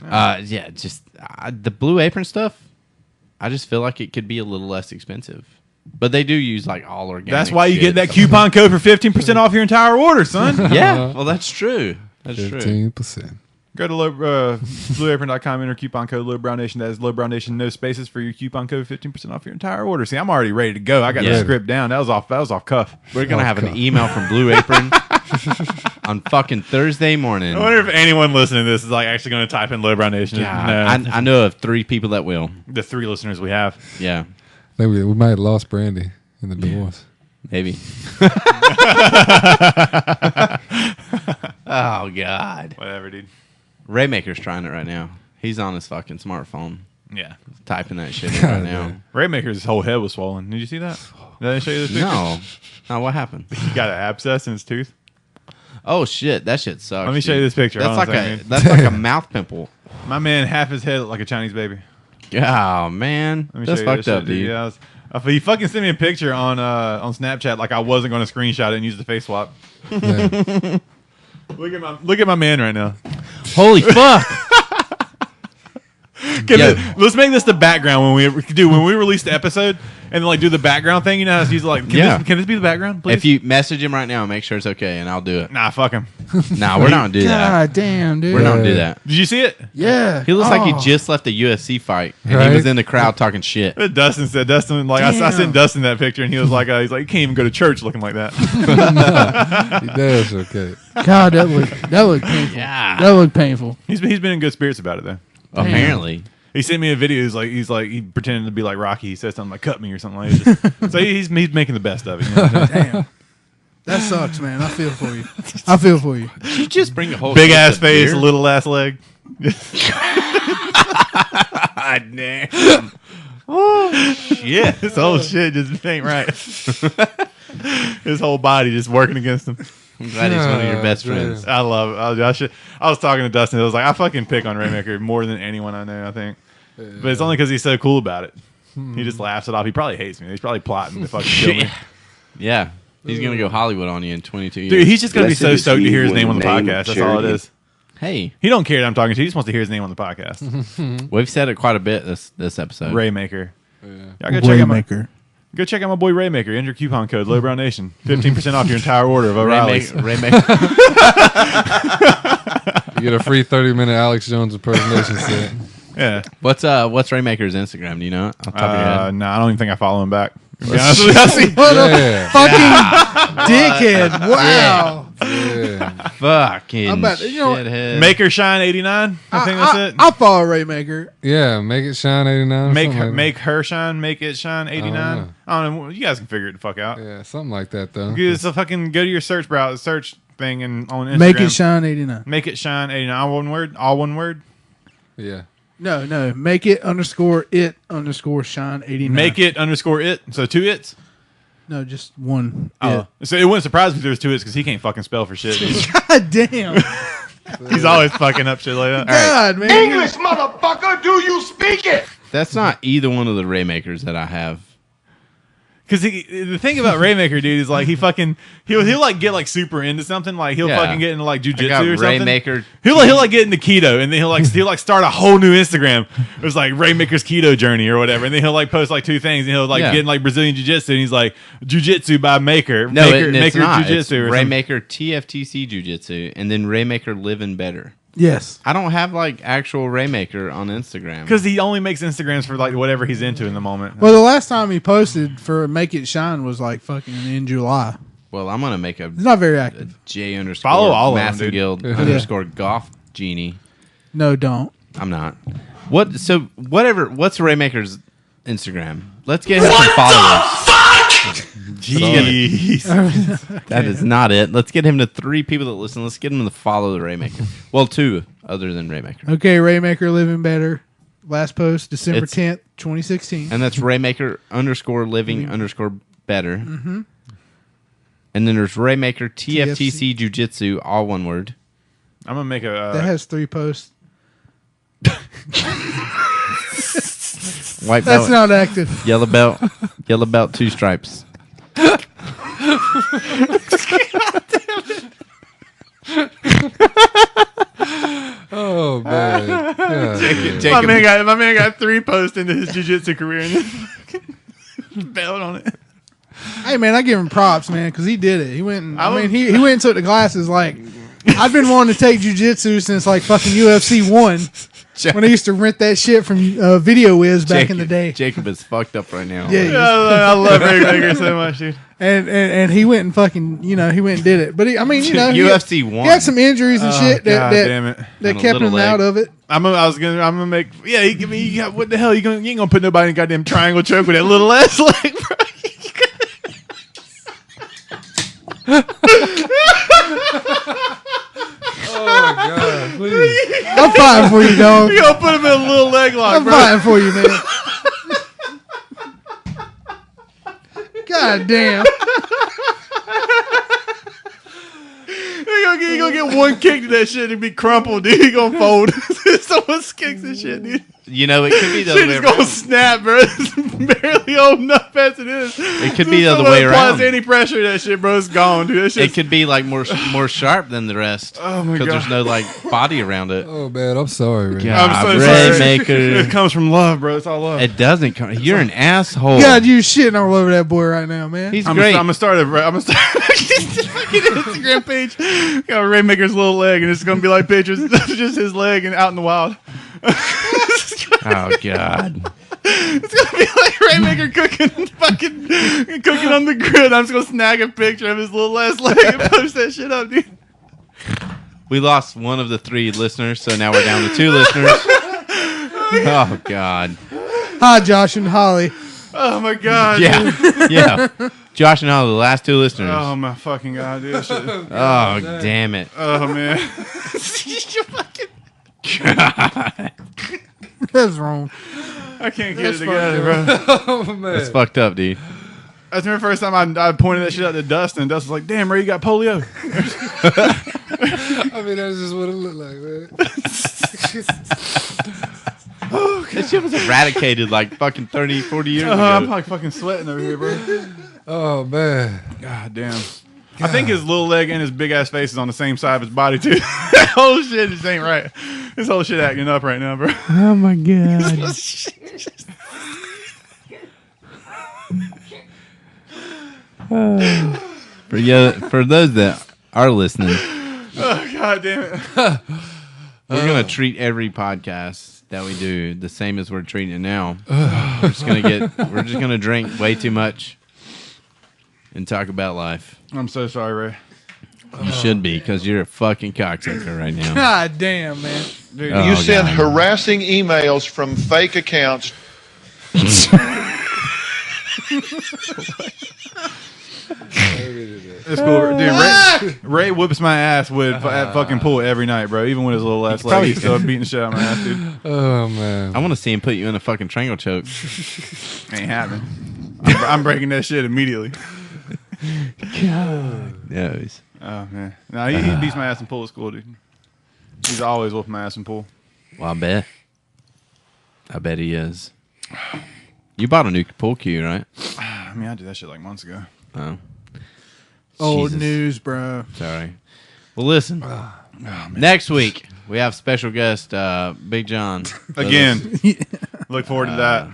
Just the Blue Apron stuff. I just feel like it could be a little less expensive, but they do use like all organic. That's why you shit, get that so- coupon code for 15% off your entire order, son. Yeah, well, that's true. That's true. 15%. Go to blueapron.com, enter coupon code LowBrowNation. That is LowBrowNation, no spaces for your coupon code, 15% off your entire order. See, I'm already ready to go. I got the script down. That was off cuff. We're gonna have an email from Blue Apron on fucking Thursday morning. I wonder if anyone listening to this is like actually going to type in LowBrowNation. God, No. I know of 3 people that will. The 3 listeners we have. Yeah, I think we might have lost Brandy in the divorce. maybe. Oh God. Whatever, dude. Raymaker's trying it right now. He's on his fucking smartphone, Yeah. typing that shit in right now. Raymaker's whole head was swollen. Did you see that? Did I show you this picture? No, no, what happened? He got an abscess in his tooth. Oh shit, that shit sucks. Let me show you this picture. That's Hold on like a a second. that's like a mouth pimple. My man, half his head looked like a Chinese baby. Oh man, Let me that's show you fucked this up, shit, dude. Yeah, he fucking sent me a picture on Snapchat like I wasn't going to screenshot it and use the face swap. Yeah. Look at my man right now. Holy fuck! Let's make this the background when we release the episode and like do the background thing. You know how to use it like can this be the background, please? If you message him right now, make sure it's okay, and I'll do it. Nah, fuck him. Nah, we're not gonna do that. God damn, dude. We're not gonna do that. Did you see it? Yeah. He looks like he Oh. just left a UFC fight, and he Right? was in the crowd talking shit. Dustin said like I Damn. sent Dustin that picture and he was like you can't even go to church looking like that. He does, okay. God, that looked painful. Yeah. That looked painful. He's been in good spirits about it though. Apparently, He sent me a video. He's like he pretended to be like Rocky. He said something like "cut me" or something like that. So he's making the best of it. You know? Damn. That sucks, man. I feel for you. I feel for you. you just bring a whole Big case ass of face, beer? little ass leg. God damn. Oh shit! His whole shit just ain't right. His whole body just working against him. I'm glad he's one of your best damn. friends. I love it. I was talking to Dustin. I was like, I fucking pick on Raymaker more than anyone I know. I think, but it's only because he's so cool about it. He just laughs it off. He probably hates me. He's probably plotting to fucking kill me. Yeah, he's gonna go Hollywood on you in 22 years. Dude, he's just gonna be Blessed so is stoked to he hear his when name on the the name podcast. of That's all it charity. is. Hey, He don't care that I'm talking to you. He just wants to hear his name on the podcast. we've said it quite a bit this episode. Raymaker. Yeah. Y'all go check out my boy Raymaker. Enter coupon code LowBrowNation. 15% off your entire order of O'Reilly's. Raymaker. You get a free 30-minute Alex Jones impersonation set. Yeah. What's Raymaker's Instagram? Do you know it? Off the top of your head? No, I don't even think I follow him back. To be honest with you, I see- What Yeah. a fucking dickhead. Wow. Yeah. Fucking I'm about to- you know what? shithead. Maker Shine 89. I think that's it. I'll follow Raymaker. Yeah, make it shine 89. Make something her, like make her shine, make it shine 89. know. I don't know. You guys can figure it the fuck out. that. Yeah, something like that, though. Just fucking go to your search thing and on Instagram. Make it shine 89. Make it shine 89. All one word. All one word. Yeah. No. Make it _it_ shine 89. Make it _ it. So 2 its. No, just one. Oh, so it wouldn't surprise me if there was 2 its because he can't fucking spell for shit. God damn. He's always fucking up shit like that. God, man. English, motherfucker, do you speak it? That's not either one of the Raymakers that I have. Because the thing about Raymaker, dude, is like he'll like get like super into something. Like he'll Yeah. fucking get into like I got jujitsu or something. Raymaker. He'll like get into keto, and then he'll like start a whole new Instagram. It was like Raymaker's keto journey or whatever, and then he'll like post like 2 things, and he'll like Yeah. get in like Brazilian jiu-jitsu, and he's like jujitsu by Maker. No, Maker, it's Maker not. It's jiu-jitsu or something. Raymaker TFTC Jiu-Jitsu, and then Raymaker Living Better. Yes. I don't have like actual Raymaker on Instagram. Because he only makes Instagrams for like whatever he's into in the moment. Well, the last time he posted for Make It Shine was like fucking in July. Well, I'm gonna make a He's not very active. J _ Follow all of them, Massive dude. Guild Yeah. _ Golf Genie. No, don't. I'm not. What? So whatever. What's Raymaker's Instagram? Let's get him some followers. Jeez. That is not it. Let's get him to 3 people that listen. Let's get him to follow the Raymaker. Well, 2 other than Raymaker. Okay, Raymaker Living Better. Last post, December It's- 10th, 2016. And that's Raymaker _ living _ better. Mm-hmm. And then there's Raymaker TFTC Jiu-Jitsu, all one word. I'm gonna make a. That has 3 posts. White That's belt, not active. yellow belt, 2 stripes. Oh man. Yeah, My man got 3 posts into his jiu-jitsu career and then bailed on it. Hey man, I give him props, man, because he did it. He went. He went and took the classes. Like, I've been wanting to take jujitsu since like fucking UFC 1 when I used to rent that shit from Video Wiz back in the day. Jacob is fucked up right now. Yeah, I love Raymaker so much, dude. And he went and fucking he went and did it. But UFC 1. He had some injuries and shit God damn it. that kept him out of it. I'm gonna make. Yeah, what the hell? You ain't gonna put nobody in a goddamn triangle choke with that little ass leg, bro. Oh my god! Please. I'm fighting for you, dog. You gonna put him in a little leg lock, I'm bro. fighting for you, man. God damn. You gonna get one kick to that shit and be crumpled, dude. You gonna fold. Someone kicks this shit, dude. You know, it could be the other Shit way is gonna around. snap, bro. It's barely old enough as it is. It could be the other way Applies around. any pressure, that shit, bro, it's gone, dude. That It could be like more sharp than the rest. Oh my god. Because there's no like body around it. Oh man, I'm sorry, man. I'm so sorry. Raymaker. It comes from love, bro. It's all love. It doesn't come. You're an asshole. God, you shitting all over that boy right now, man. He's I'm great. gonna start a fucking Instagram page. Got Raymaker's little leg, and it's gonna be like pictures of just his leg and out in the wild. Oh god. It's gonna be like Raymaker cooking on the grid. I'm just gonna snag a picture of his little ass leg and post that shit up, dude. We lost one of the 3 listeners, so now we're down to 2 listeners. Oh god. Hi, Josh and Holly. Oh my god. Yeah. Yeah. Josh and all the last 2 listeners. Oh my fucking god, dude. That shit. Oh, damn it. Oh man. God. That's wrong. I can't get it together, bro. Oh man, That's fucked up, dude. That's the first time I pointed that shit out to Dustin. Dustin was like, "Damn, Ray, you got polio." I mean that's just what it looked like, man. That shit was eradicated like fucking 30, 40 years ago. I'm like fucking sweating over here, bro. Oh man, God damn. I think his little leg and his big ass face is on the same side of his body too. That whole shit just ain't right. This whole shit acting up right now, bro. Oh my god. For those that are listening, Oh god damn it. we're gonna treat every podcast that we do the same as we're treating it now. We're just gonna drink way too much and talk about life. I'm so sorry, Ray. You should be, because you're a fucking cocksucker right now. God damn, man. Dude, Oh, You send God. harassing emails from fake accounts. it's cool, dude. Ray whoops my ass at fucking pool every night, bro. Even with his little ass leg, probably- he's still beating the shit out of my ass, dude. oh man. I want to see him put you in a fucking triangle choke. Ain't happening. I'm breaking that shit immediately. Yeah, Oh man, no, he beats my ass in pool at school, dude. He's always whooping my ass in pool. well, I bet he is. You bought a new pool cue, right? I mean, I did that shit like months ago. Oh, Old Jesus. news, bro. Sorry. Well, listen. Next week we have special guest Big John Again, look forward to that.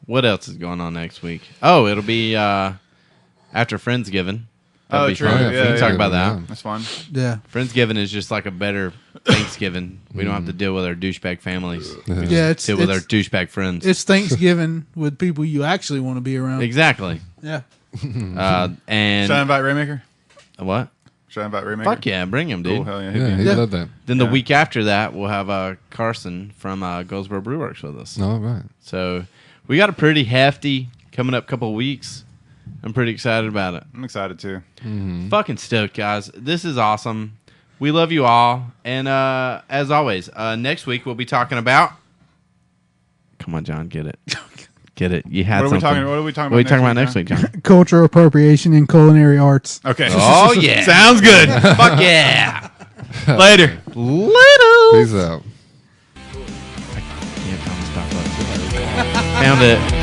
What else is going on next week? Oh, it'll be after Friendsgiving. That'll be True. fun. Yeah, we can talk about that. yeah. That's fun. Yeah. Friendsgiving is just like a better Thanksgiving. We don't have to deal with our douchebag families. We just Yeah, it's deal with our douchebag friends. it's Thanksgiving with people you actually want to be around. Exactly. Yeah. And Should I invite Raymaker? what? Should I invite Raymaker? Fuck yeah, bring him, dude. Cool, hell yeah. Yeah, he Yeah. loved that. Then the Yeah. week after that, we'll have Carson from Goldsboro Brew Works with us. All right. So we got a pretty hefty coming up couple of weeks. I'm pretty excited about it. I'm excited too. Fucking stoked, guys. This is awesome. We love you all. And as always, next week we'll be talking about... Come on, John, get it. Get it. You had What are we something. talking? What are we talking about? What are we talking about next week, John? Cultural appropriation in culinary arts. Okay. Oh, yeah. Sounds good. Fuck yeah. Later. Little. Peace out. Found it.